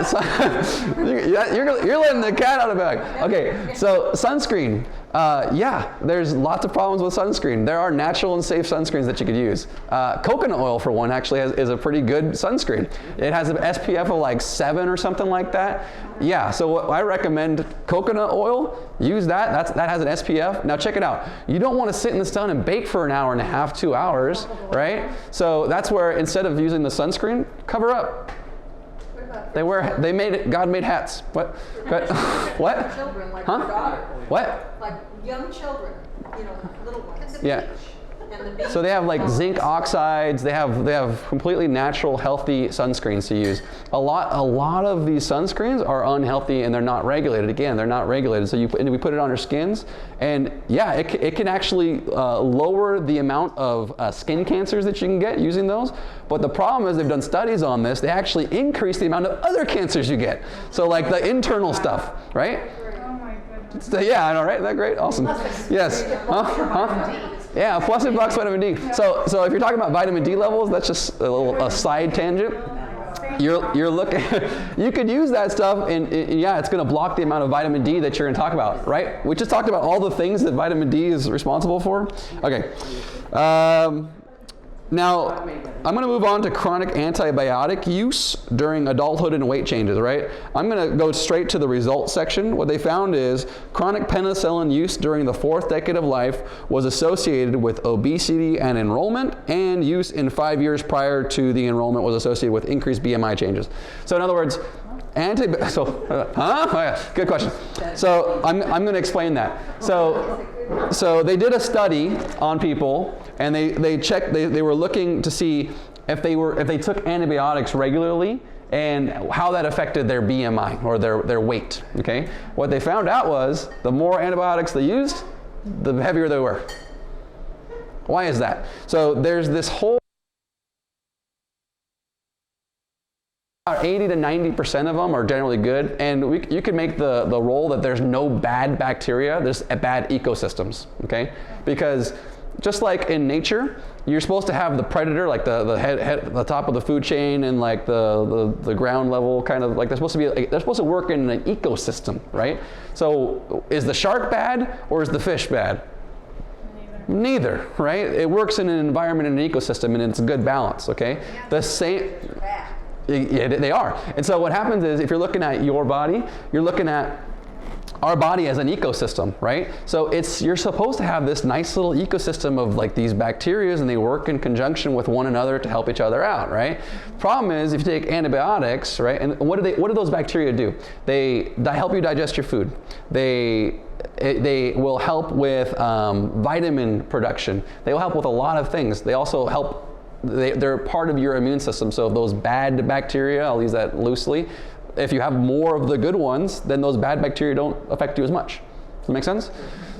you're letting the cat out of the bag. Okay, so sunscreen, yeah, there's lots of problems with sunscreen. There are natural and safe sunscreens that you could use. Coconut oil, for one, actually is a pretty good sunscreen. It has an SPF of like 7 or something like that. Yeah, so I recommend coconut oil. Use that. That has an SPF. Now check it out. You don't want to sit in the sun and bake for an hour and a half, 2 hours, right? So that's where instead of using the sunscreen, cover up. God made hats. What? What? Children, like Huh? your daughter. What? Like young children, little ones. Yeah. And the beach. So they have like zinc oxides. They have completely natural, healthy sunscreens to use. A lot of these sunscreens are unhealthy and they're not regulated. Again, they're not regulated. So we put it on our skins, and yeah, it can actually lower the amount of skin cancers that you can get using those. But the problem is they've done studies on this. They actually increase the amount of other cancers you get. So like the internal stuff, right? Yeah, I know, right? Isn't that great? Awesome. Yes. Huh? Yeah, plus it blocks vitamin D. So if you're talking about vitamin D levels, that's just a side tangent. You're looking. You could use that stuff, and yeah, it's going to block the amount of vitamin D that you're going to talk about, right? We just talked about all the things that vitamin D is responsible for. Okay. Now, I'm going to move on to chronic antibiotic use during adulthood and weight changes, right? I'm going to go straight to the results section. What they found is chronic penicillin use during the 4th decade of life was associated with obesity and enrollment, and use in 5 years prior to the enrollment was associated with increased BMI changes. So in other words, good question. So I'm going to explain that. So they did a study on people, and they checked. They were looking to see if they took antibiotics regularly and how that affected their BMI or their weight. Okay. What they found out was the more antibiotics they used, the heavier they were. Why is that? So there's this whole 80 to 90% of them are generally good, and you can make the role that there's no bad bacteria, there's bad ecosystems, okay? Because just like in nature, you're supposed to have the predator, like the top of the food chain, and like the ground level, kind of like they're supposed to work in an ecosystem, right? So is the shark bad or is the fish bad? Neither, right? It works in an environment, in an ecosystem, and it's a good balance, okay? The same. Yeah, they are. And so what happens is if you're looking at your body, you're looking at our body as an ecosystem, right? So you're supposed to have this nice little ecosystem of like these bacteria, and they work in conjunction with one another to help each other out, right? Problem is if you take antibiotics, right? And what do those bacteria do? They help you digest your food. They will help with vitamin production. They will help with a lot of things. They also help. They're part of your immune system. So those bad bacteria, I'll use that loosely, if you have more of the good ones, then those bad bacteria don't affect you as much. Does that make sense?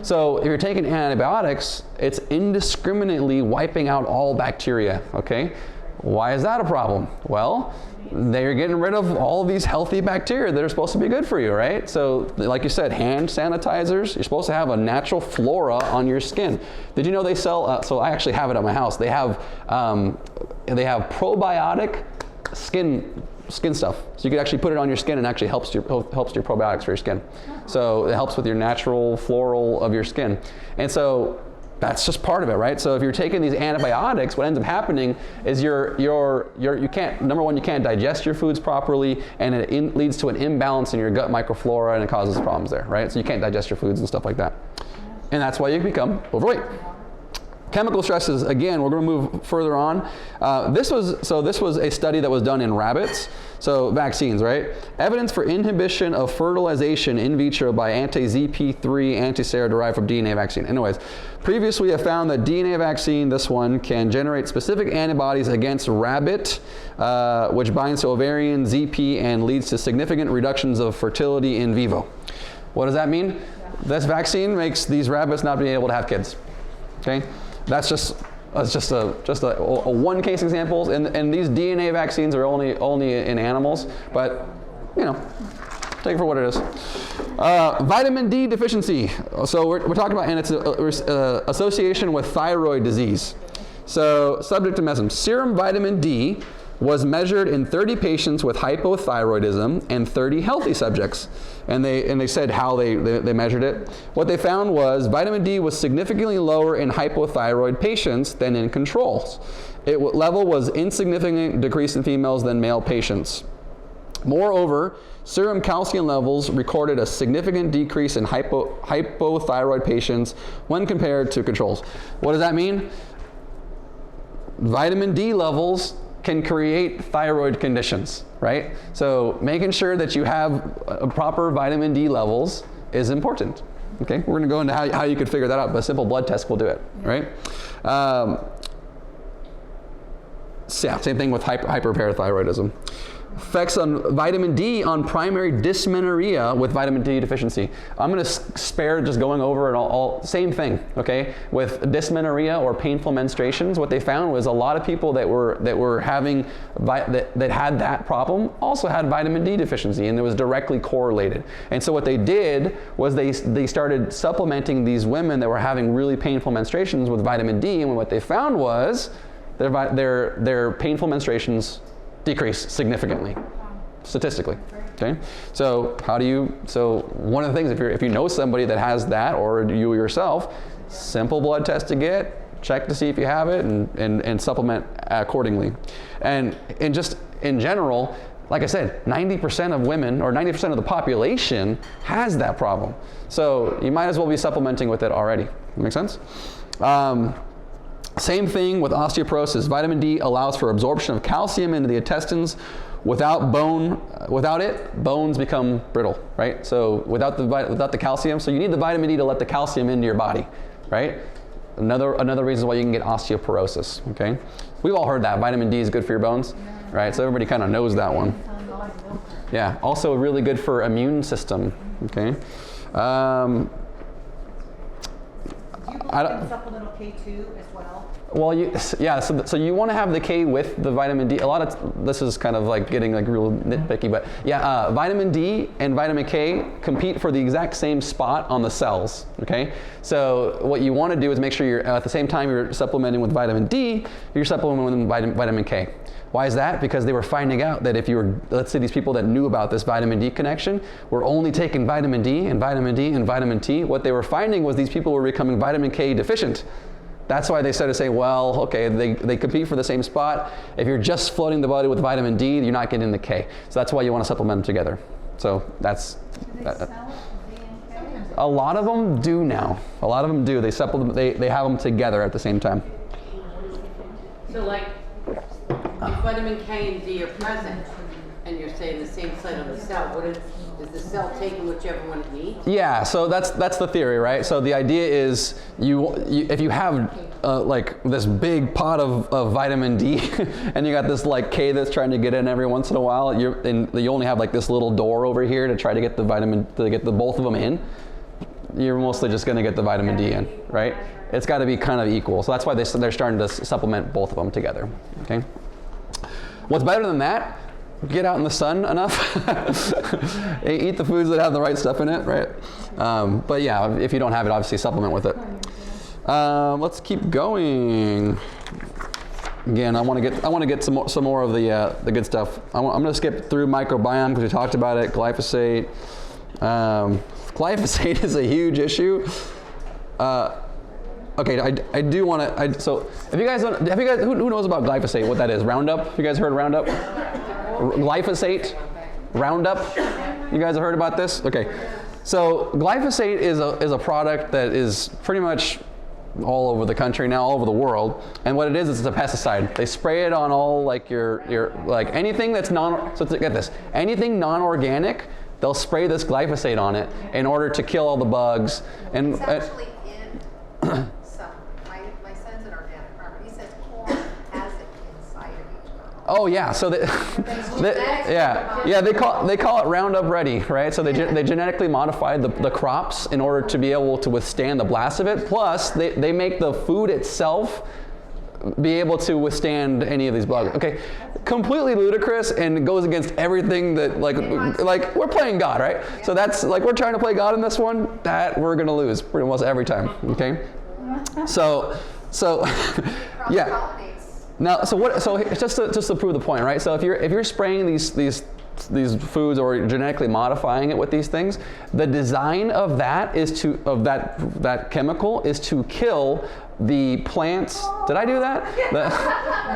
So if you're taking antibiotics, it's indiscriminately wiping out all bacteria, okay? Why is that a problem? Well, they're getting rid of all of these healthy bacteria that are supposed to be good for you, right? So like you said, hand sanitizers, you're supposed to have a natural flora on your skin. Did you know they sell, so I actually have it at my house, they have probiotic skin stuff. So you could actually put it on your skin and actually helps your probiotics for your skin. So it helps with your natural floral of your skin. And so that's just part of it, right? So if you're taking these antibiotics, what ends up happening is you can't, number one, you can't digest your foods properly, and it leads to an imbalance in your gut microflora, and it causes problems there, right? So you can't digest your foods and stuff like that. And that's why you become overweight. Chemical stresses, again, we're going to move further on. This was a study that was done in rabbits. So vaccines, right? Evidence for inhibition of fertilization in vitro by anti-ZP3 antisera derived from DNA vaccine. Anyways, previously I found that DNA vaccine, this one, can generate specific antibodies against rabbit, which binds to ovarian ZP and leads to significant reductions of fertility in vivo. What does that mean? This vaccine makes these rabbits not be able to have kids. Okay? That's just That's just a one case examples, and these DNA vaccines are only in animals, but you know, take it for what it is. Vitamin D deficiency. So we're talking about, and it's association with thyroid disease. So subject to mechanism. Serum vitamin D was measured in 30 patients with hypothyroidism and 30 healthy subjects. And they said how they measured it. What they found was vitamin D was significantly lower in hypothyroid patients than in controls. Level was insignificant decrease in females than male patients. Moreover, serum calcium levels recorded a significant decrease in hypothyroid patients when compared to controls. What does that mean? Vitamin D levels can create thyroid conditions, right? So making sure that you have proper vitamin D levels is important. Okay, we're going to go into how you could figure that out, but a simple blood test will do it, right? So yeah, same thing with hyperparathyroidism. Effects on vitamin D on primary dysmenorrhea with vitamin D deficiency. I'm going to spare just going over it all. Same thing, okay? With dysmenorrhea or painful menstruations, what they found was a lot of people that were having that had that problem also had vitamin D deficiency, and it was directly correlated. And so what they did was they started supplementing these women that were having really painful menstruations with vitamin D, and what they found was their painful menstruations decrease significantly, statistically. Okay, so one of the things, if you know somebody that has that, or you yourself, simple blood test to get, check to see if you have it, and supplement accordingly. And just in general, like I said, 90% of women, or 90% of the population has that problem. So you might as well be supplementing with it already. Make sense? Same thing with osteoporosis. Vitamin D allows for absorption of calcium into the intestines. Without it, bones become brittle, right? So without the calcium, so you need the vitamin D to let the calcium into your body, right? Another reason why you can get osteoporosis, okay? We've all heard that vitamin D is good for your bones, right? So everybody kind of knows that one. Yeah, also really good for immune system, okay? Supplemental K2 as well. Well, so you want to have the K with the vitamin D. A lot of this is kind of like getting like real nitpicky, but yeah, vitamin D and vitamin K compete for the exact same spot on the cells. Okay, so what you want to do is make sure you're at the same time you're supplementing with vitamin D, you're supplementing with vitamin K. Why is that? Because they were finding out that if you were, let's say these people that knew about this vitamin D connection were only taking vitamin D and vitamin D and vitamin T, what they were finding was these people were becoming vitamin K deficient. That's why they started saying, well, okay, they compete for the same spot. If you're just flooding the body with vitamin D, you're not getting the K. So that's why you want to supplement them together. So that's... Do they sell it, D and K? A lot of them do now. A lot of them do. They supplement. They have them together at the same time. So like, if vitamin K and D are present, and you're saying the same site on the cell, is the cell taking whichever one it needs? Yeah, so that's the theory, right? So the idea is if you have like this big pot of vitamin D, and you got this like K that's trying to get in every once in a while, you only have like this little door over here to try to get the both of them in. You're mostly just going to get the vitamin D in, right? It's got to be kind of equal. So that's why they're starting to supplement both of them together. Okay. What's better than that? Get out in the sun enough. Eat the foods that have the right stuff in it, right? But yeah, if you don't have it, obviously supplement with it. Let's keep going. Again, I want to get some more of the good stuff. I'm going to skip through microbiome because we talked about it. Glyphosate. Glyphosate is a huge issue. Okay, I do want to. So, if you guys don't, who knows about glyphosate? What that is? Roundup. Have you guys heard of Roundup? Glyphosate, Roundup. You guys have heard about this? Okay. So glyphosate is a product that is pretty much all over the country now, all over the world. And what it is it's a pesticide. They spray it on all like your like anything that's get this, anything non-organic. They'll spray this glyphosate on it in order to kill all the bugs. And It's actually in some. My son's an organic farmer. He says corn has it inside of each kernel. oh yeah, so they call it Roundup Ready, right? So they genetically modified the crops in order to be able to withstand the blast of it. Plus, they make the food itself be able to withstand any of these bugs. Okay, completely ludicrous and goes against everything that like we're playing God, right? So that's like we're trying to play God in this one. That we're gonna lose pretty much every time. Okay, so yeah. Now, so what? So just to prove the point, right? So if you're spraying these foods or genetically modifying it with these things, the design of that is that chemical is to kill the plants. Did I do that?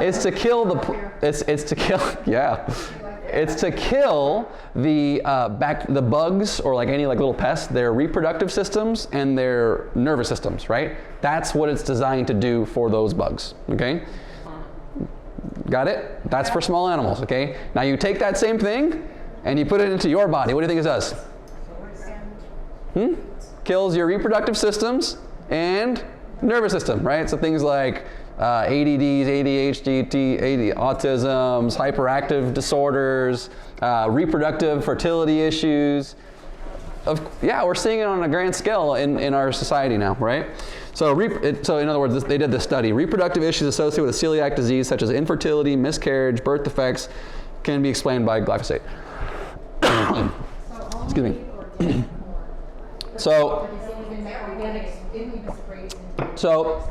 It's to kill it's to kill yeah. It's to kill the bugs or like any like little pests, their reproductive systems and their nervous systems, right? That's what it's designed to do for those bugs. Okay. Got it? That's for small animals, okay? Now you take that same thing and you put it into your body. What do you think it does? Kills your reproductive systems and nervous system, right? So things like ADDs, ADHD, autisms, hyperactive disorders, reproductive fertility issues. Yeah, we're seeing it on a grand scale in our society now, right? So in other words, they did this study. Reproductive issues associated with celiac disease, such as infertility, miscarriage, birth defects, can be explained by glyphosate. Excuse me. So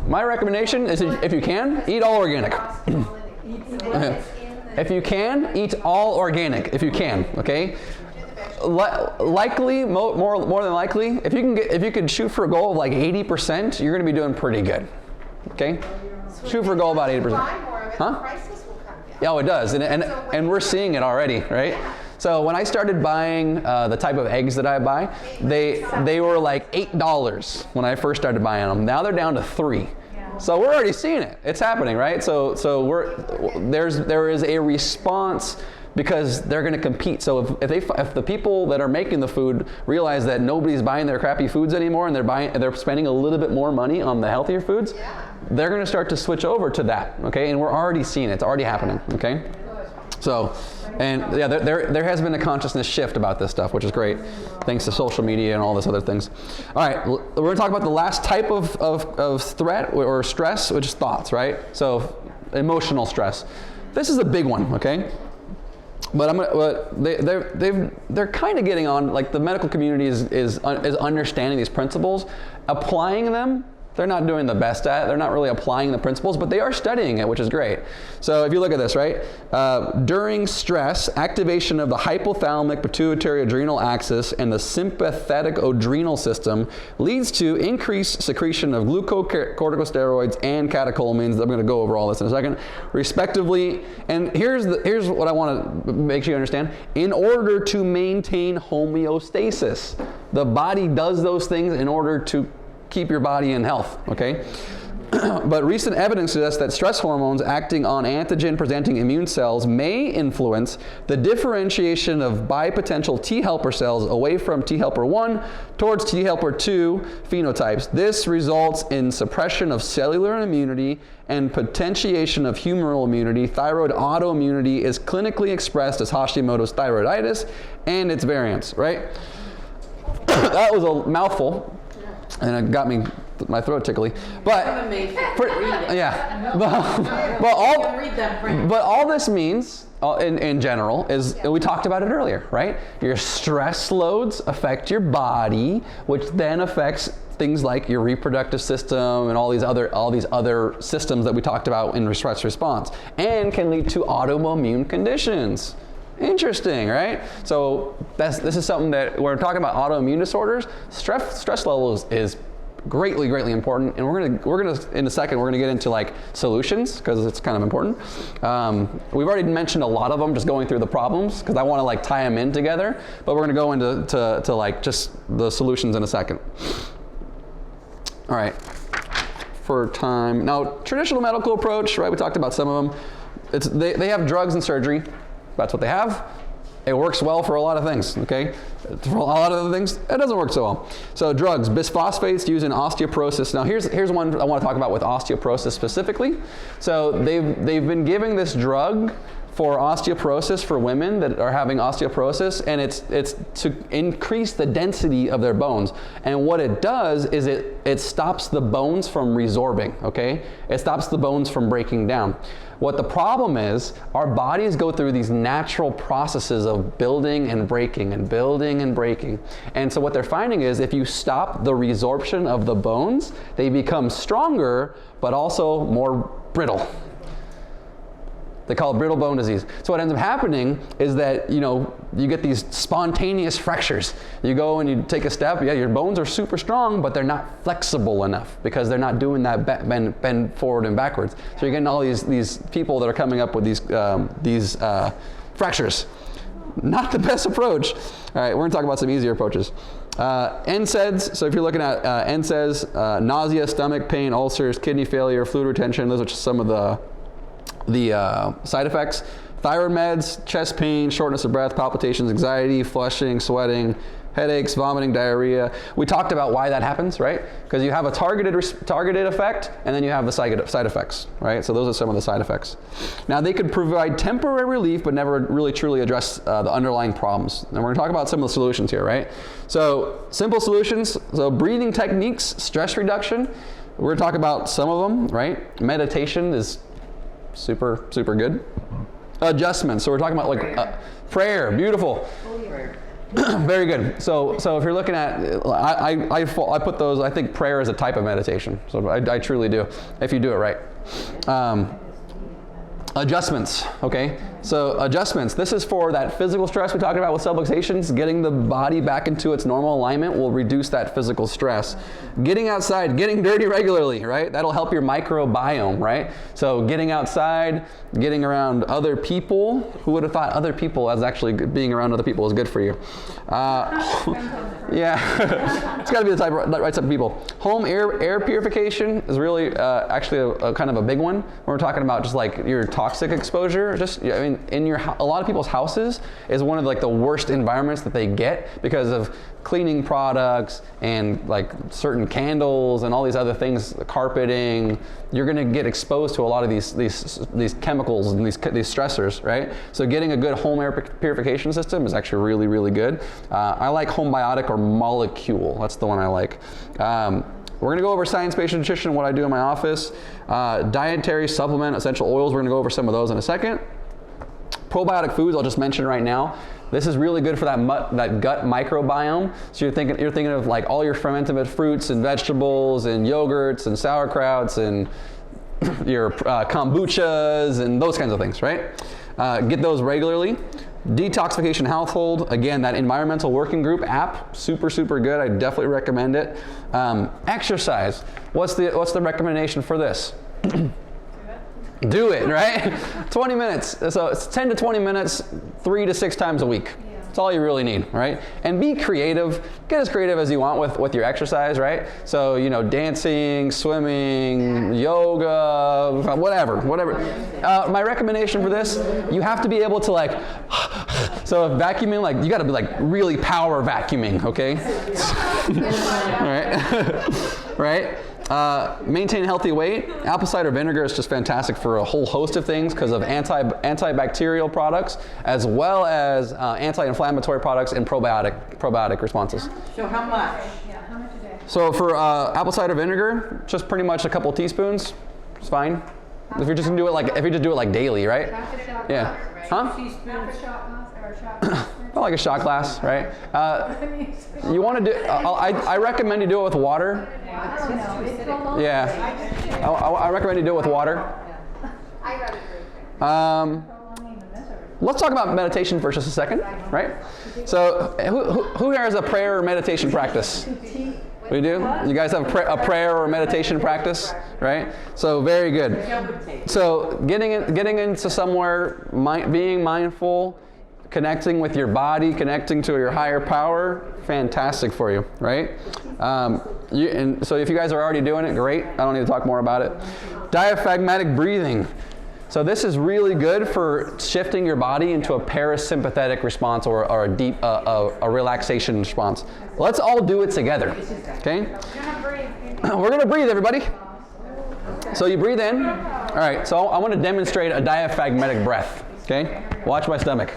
my recommendation is if you can, eat all organic. If you can, eat all organic. If you can, okay? Likely, more than likely, if you could shoot for a goal of like 80%, you're going to be doing pretty good. Okay, shoot for a goal about 80%. Huh? Prices will come down. Yeah, it does, and we're seeing it already, right? So when I started buying the type of eggs that I buy, they were like $8 when I first started buying them. Now they're down to $3. So we're already seeing it. It's happening, right? So there is a response. Because they're going to compete. So if the people that are making the food realize that nobody's buying their crappy foods anymore and they're spending a little bit more money on the healthier foods, they're going to start to switch over to that. Okay, and we're already seeing it. It's already happening. Okay, so and yeah, there has been a consciousness shift about this stuff, which is great, thanks to social media and all this other things. All right, we're going to talk about the last type of threat or stress, which is thoughts. Right, so emotional stress. This is a big one. Okay. But they're kind of getting on, like the medical community is understanding these principles, applying them. They're not doing the best at it. They're not really applying the principles, but they are studying it, which is great. So if you look at this, right? During stress, activation of the hypothalamic pituitary adrenal axis and the sympathetic adrenal system leads to increased secretion of glucocorticosteroids and catecholamines. I'm going to go over all this in a second, respectively. And here's what I want to make sure you understand. In order to maintain homeostasis, the body does those things in order to keep your body in health, okay? But recent evidence suggests that stress hormones acting on antigen-presenting immune cells may influence the differentiation of bipotential T helper cells away from T helper 1 towards T helper 2 phenotypes. This results in suppression of cellular immunity and potentiation of humoral immunity. Thyroid autoimmunity is clinically expressed as Hashimoto's thyroiditis and its variants, right? That was a mouthful. And it got my throat tickly, but yeah, but all this means in general is, and we talked about it earlier, right? Your stress loads affect your body, which then affects things like your reproductive system and all these other systems that we talked about in stress response, and can lead to autoimmune conditions. Interesting, right? So this is something that we're talking about autoimmune disorders. Stress levels is greatly important, and we're gonna in a second we're gonna get into like solutions because it's kind of important. We've already mentioned a lot of them, just going through the problems because I want to like tie them in together. But we're gonna go into to like just the solutions in a second. All right, for time now, traditional medical approach, right? We talked about some of them. They have drugs and surgery. That's what they have. It works well for a lot of things, okay? For a lot of other things, it doesn't work so well. So drugs, bisphosphates used in osteoporosis. Now here's one I want to talk about with osteoporosis specifically. So they've been giving this drug for osteoporosis for women that are having osteoporosis, and it's to increase the density of their bones. And what it does is it stops the bones from resorbing, okay? It stops the bones from breaking down. What the problem is, our bodies go through these natural processes of building and breaking and building and breaking. And so what they're finding is if you stop the resorption of the bones, they become stronger, but also more brittle. They call it brittle bone disease. So what ends up happening is that, you get these spontaneous fractures. You go and you take a step, yeah, your bones are super strong, but they're not flexible enough because they're not doing that bend forward and backwards. So you're getting all these people that are coming up with these fractures. Not the best approach. All right, we're gonna talk about some easier approaches. NSAIDs, so if you're looking at NSAIDs, nausea, stomach pain, ulcers, kidney failure, fluid retention, those are just some of the side effects. Thyroid meds, chest pain, shortness of breath, palpitations, anxiety, flushing, sweating, headaches, vomiting, diarrhea. We talked about why that happens, right? Because you have a targeted effect, and then you have the side effects, right? So those are some of the side effects. Now they could provide temporary relief, but never really truly address the underlying problems. And we're going to talk about some of the solutions here, right? So simple solutions, so breathing techniques, stress reduction. We're going to talk about some of them, right? Meditation is super, super good. Adjustments. So we're talking about like prayer. Beautiful. Very good. So if you're looking at, I put those. I think prayer is a type of meditation. So I truly do. If you do it right. Adjustments. Okay. So adjustments. This is for that physical stress we talked about with subluxations. Getting the body back into its normal alignment will reduce that physical stress. Getting outside, getting dirty regularly, right? That'll help your microbiome, right? So getting outside, getting around other people. Who would have thought other people as actually being around other people is good for you? Yeah, it's got to be the right type of people. Home air purification is really actually a kind of a big one. We're talking about just like your toxic exposure. A lot of people's houses is one of like the worst environments that they get because of cleaning products and like certain candles and all these other things, the carpeting. You're going to get exposed to a lot of these chemicals and these stressors, right? So getting a good home air purification system is actually really, really good. I like Homebiotic or Molecule. That's the one I like. We're going to go over science-based nutrition, what I do in my office. Dietary supplement, essential oils. We're going to go over some of those in a second. Probiotic foods, I'll just mention right now. This is really good for that gut microbiome. So you're thinking of like all your fermented fruits and vegetables and yogurts and sauerkrauts and your kombuchas and those kinds of things, right? Get those regularly. Detoxification Household, again, that environmental working group app, super, super good. I definitely recommend it. Exercise. What's the recommendation for this? Do it, right? 20 minutes. So it's 10 to 20 minutes, 3 to 6 times a week. That's all you really need, right? And be creative. Get as creative as you want with your exercise, right? So, dancing, swimming, yoga, whatever. My recommendation for this, you have to be able to like, so vacuuming, like you got to be like really power vacuuming, okay? All right? Right? Maintain a healthy weight. Apple cider vinegar is just fantastic for a whole host of things because of antibacterial products as well as anti-inflammatory products and probiotic responses. So how much? Yeah, how much a day? So for apple cider vinegar, just pretty much a couple teaspoons. It's fine. If you're just gonna do it like daily, right? Half a shot Yeah. glass, Huh? half a shot glass or a shot glass. Well, like a shot glass, right? You want to do? I recommend you do it with water. Yeah. I recommend you do it with water. I gotta agree. Let's talk about meditation for just a second, right? So, who here has a prayer or meditation practice? We do? You guys have a prayer or meditation practice, right? So very good. So getting into somewhere, being mindful, connecting with your body, connecting to your higher power, fantastic for you, right? And so if you guys are already doing it, great. I don't need to talk more about it. Diaphragmatic breathing. So this is really good for shifting your body into a parasympathetic response or a deep a relaxation response. Let's all do it together, okay? We're gonna breathe, everybody. So you breathe in. All right, so I want to demonstrate a diaphragmatic breath. Okay? Watch my stomach.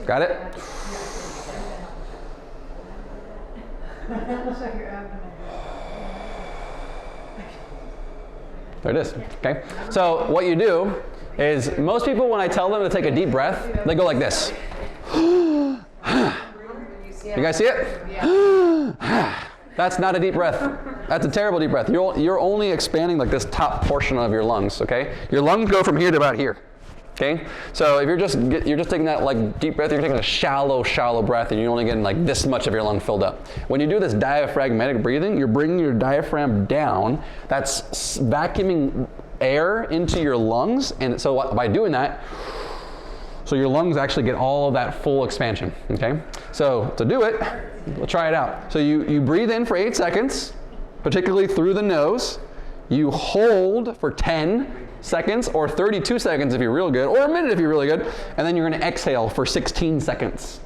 Got it? There it is. Okay? So what you do is most people, when I tell them to take a deep breath, they go like this. You guys see it? That's not a deep breath. That's a terrible deep breath. You're only expanding like this top portion of your lungs, okay? Your lungs go from here to about here. Okay, so if you're just taking that like deep breath, you're taking a shallow breath, and you're only getting like this much of your lung filled up. When you do this diaphragmatic breathing, you're bringing your diaphragm down. That's vacuuming air into your lungs, and so by doing that, so your lungs actually get all of that full expansion. Okay, so to do it, we'll try it out. So you breathe in for 8 seconds, particularly through the nose. You hold for 10 seconds or 32 seconds if you're real good, or a minute if you're really good, and then you're going to exhale for 16 seconds.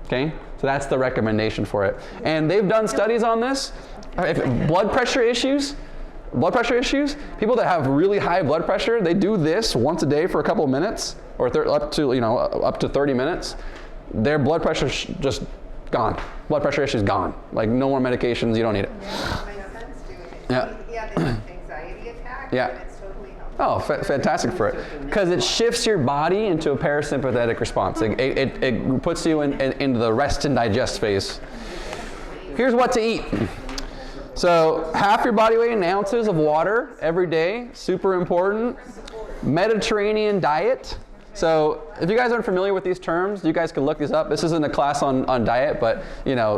Okay? So that's the recommendation for it. And they've done studies on this. Blood pressure issues, people that have really high blood pressure, they do this once a day for a couple of minutes, or up to 30 minutes. Their blood pressure just gone. Blood pressure issues gone. Like no more medications, you don't need it. Yeah, my son's doing it. Yeah. He had an anxiety attack. Yeah. And it's totally helped. Oh, fantastic for it. Because it shifts your body into a parasympathetic response. It puts you into the rest and digest phase. Here's what to eat. So half your body weight in ounces of water every day, super important. Mediterranean diet. So if you guys aren't familiar with these terms, you guys can look these up. This isn't a class on diet, but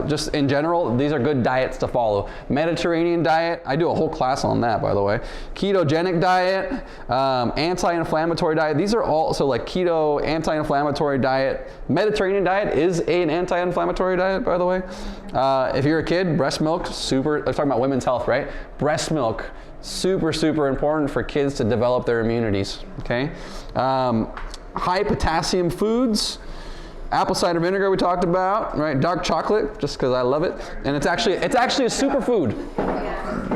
just in general, these are good diets to follow. Mediterranean diet, I do a whole class on that, by the way. Ketogenic diet, anti-inflammatory diet. These are all, so like keto, anti-inflammatory diet. Mediterranean diet is an anti-inflammatory diet, by the way. If you're a kid, breast milk, I'm talking about women's health, right? Breast milk, super important for kids to develop their immunities, okay? High potassium foods, apple cider vinegar we talked about, right? Dark chocolate, just because I love it, and it's actually a superfood.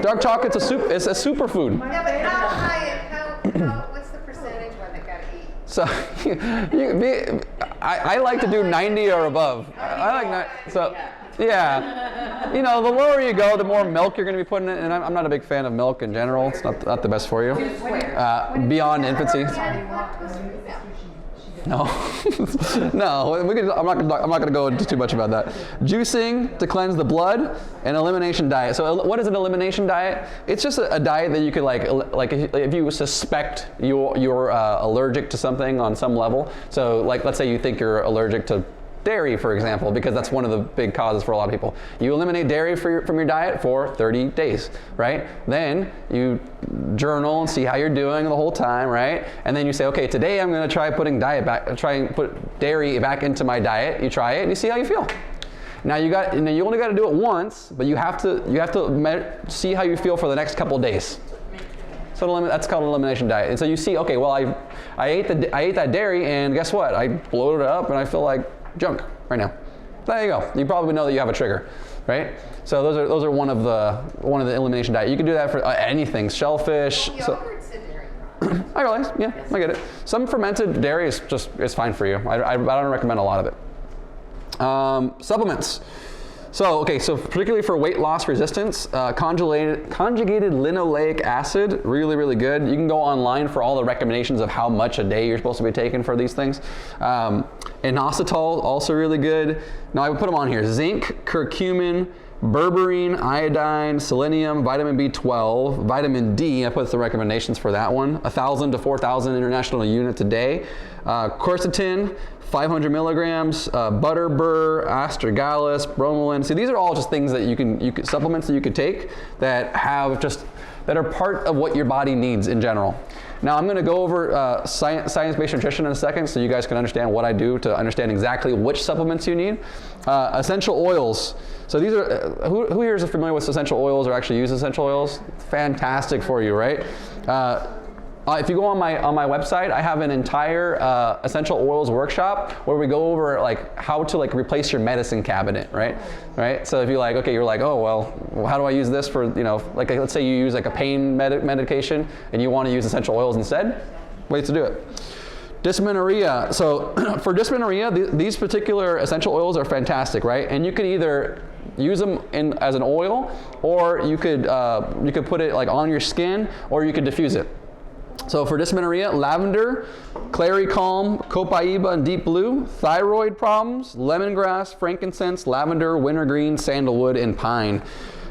Dark chocolate's it's a superfood. Yeah, but how high, what's the percentage one that got to eat? So I like to do 90 or above. I like that. So yeah, the lower you go, the more milk you're going to be putting in. And I'm not a big fan of milk in general. It's not the best for you. Beyond infancy. No, no. I'm not going to go into too much about that. Juicing to cleanse the blood, and elimination diet. So what is an elimination diet? It's just a diet that you could like if you suspect you're allergic to something on some level. So like let's say you think you're allergic to dairy, for example, because that's one of the big causes for a lot of people. You eliminate dairy from your diet for 30 days, right? Then you journal and see how you're doing the whole time, right? And then you say, okay, today I'm going to try and put dairy back into my diet. You try it and you see how you feel. Now you only got to do it once, but you have to see how you feel for the next couple of days. So that's called an elimination diet. And so you see, okay, well I ate that dairy, and guess what? I bloated it up and I feel like junk right now. There you go. You probably know that you have a trigger, right? So those are one of the elimination diet. You can do that for anything, shellfish. Yogurt's a dairy product. I realize, yeah, I get it. Some fermented dairy is fine for you. I don't recommend a lot of it. Supplements. So particularly for weight loss resistance, conjugated linoleic acid, really good. You can go online for all the recommendations of how much a day you're supposed to be taking for these things. Inositol, also really good. Now I would put them on here: zinc, curcumin, berberine, iodine, selenium, vitamin B12, vitamin D. I put the recommendations for that one: 1,000 to 4,000 international units a day. Quercetin, 500 milligrams, butter burr, astragalus, bromelain. See, these are all just things that you can supplements that you could take that are part of what your body needs in general. Now I'm going to go over science-based nutrition in a second, so you guys can understand what I do to understand exactly which supplements you need. Essential oils. So these are who here is familiar with essential oils or actually use essential oils? Fantastic for you, right? If you go on my website, I have an entire essential oils workshop where we go over like how to like replace your medicine cabinet, right? Right. So if you're like, okay, you're like, oh well, how do I use this for, you know, like let's say you use like a pain medication and you want to use essential oils instead, ways to do it. Dysmenorrhea. So for dysmenorrhea, these particular essential oils are fantastic, right? And you can either use them as an oil, or you could put it like on your skin, or you could diffuse it. So for dysmenorrhea, lavender, clary calm, copaiba and deep blue, thyroid problems, lemongrass, frankincense, lavender, wintergreen, sandalwood, and pine.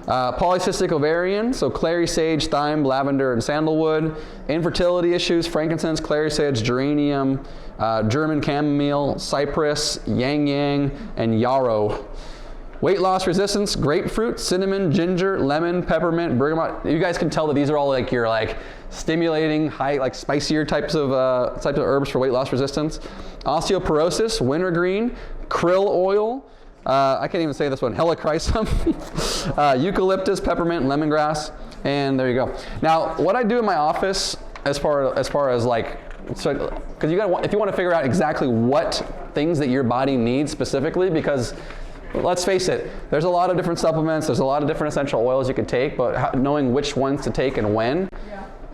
Polycystic ovarian, so clary sage, thyme, lavender, and sandalwood. Infertility issues, frankincense, clary sage, geranium, German chamomile, cypress, yang yang, and yarrow. Weight loss resistance, grapefruit, cinnamon, ginger, lemon, peppermint, bergamot. You guys can tell that these are all like your like stimulating, high, like spicier types of herbs for weight loss resistance. Osteoporosis, wintergreen, krill oil. I can't even say this one, helichrysum, eucalyptus, peppermint, and lemongrass, and there you go. Now, what I do in my office, as far as like, so, because if you want to figure out exactly what things that your body needs specifically, because let's face it, there's a lot of different supplements, there's a lot of different essential oils you could take, but knowing which ones to take and when,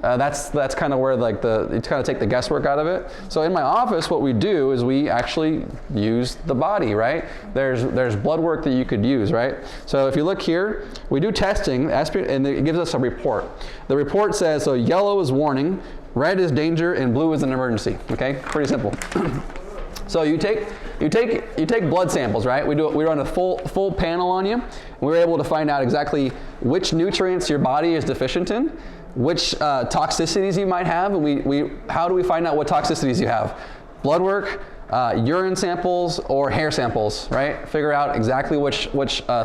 that's kind of where like you kind of take the guesswork out of it. So in my office, what we do is we actually use the body, right? There's blood work that you could use, right? So if you look here, we do testing, and it gives us a report. The report says, so yellow is warning, red is danger, and blue is an emergency. Okay, pretty simple. So you take blood samples, right? We run a full panel on you, and we're able to find out exactly which nutrients your body is deficient in, which toxicities you might have, and how do we find out what toxicities you have? Blood work, urine samples, or hair samples, right? Figure out exactly which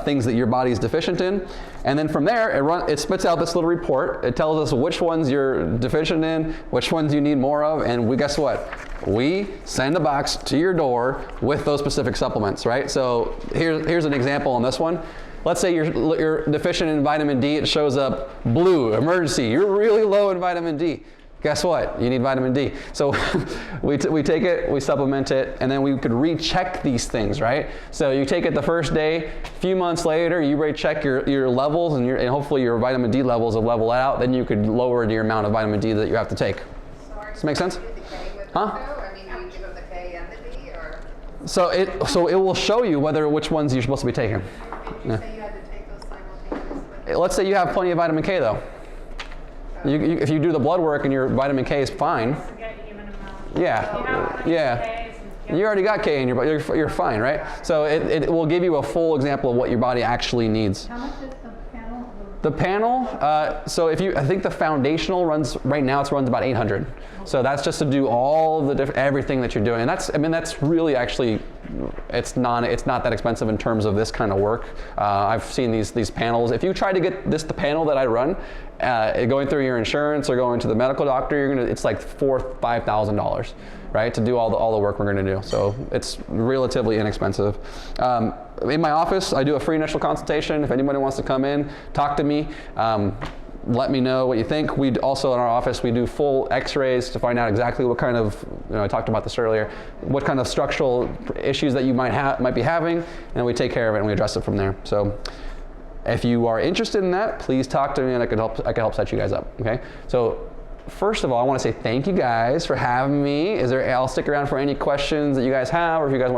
things that your body is deficient in, and then from there it spits out this little report. It tells us which ones you're deficient in, which ones you need more of, and guess what? We send a box to your door with those specific supplements, right? So here's an example on this one. Let's say you're deficient in vitamin D. It shows up blue, emergency. You're really low in vitamin D. Guess what? You need vitamin D. So we take it, we supplement it, and then we could recheck these things, right? So you take it the first day, a few months later, you recheck your levels, and hopefully your vitamin D levels will level out. Then you could lower your amount of vitamin D that you have to take. Does that make sense? Huh? I mean, do you give them the K and the D, or? So it will show you which ones you're supposed to be taking. Did you say you had to take those simultaneously? Let's say you have plenty of vitamin K though. If you do the blood work and your vitamin K is fine. Yeah. You already got K in your body. You're fine, right? So it will give you a full example of what your body actually needs. How much is the panel? The panel, so I think the foundational runs, right now it runs about 800. So that's just to do all the everything that you're doing. And that's really actually, it's not that expensive in terms of this kind of work. I've seen these panels. If you try to get the panel that I run, going through your insurance or going to the medical doctor, it's like $4,000-$5,000, right? To do all the work we're gonna do. So it's relatively inexpensive. In my office, I do a free initial consultation. If anybody wants to come in, talk to me. Let me know what you think. We also, in our office, we do full x-rays to find out exactly what kind of, I talked about this earlier, what kind of structural issues that you might be having, and we take care of it and we address it from there. So if you are interested in that, please talk to me and I can help set you guys up, okay? So first of all, I want to say thank you guys for having me. I'll stick around for any questions that you guys have, or if you guys want to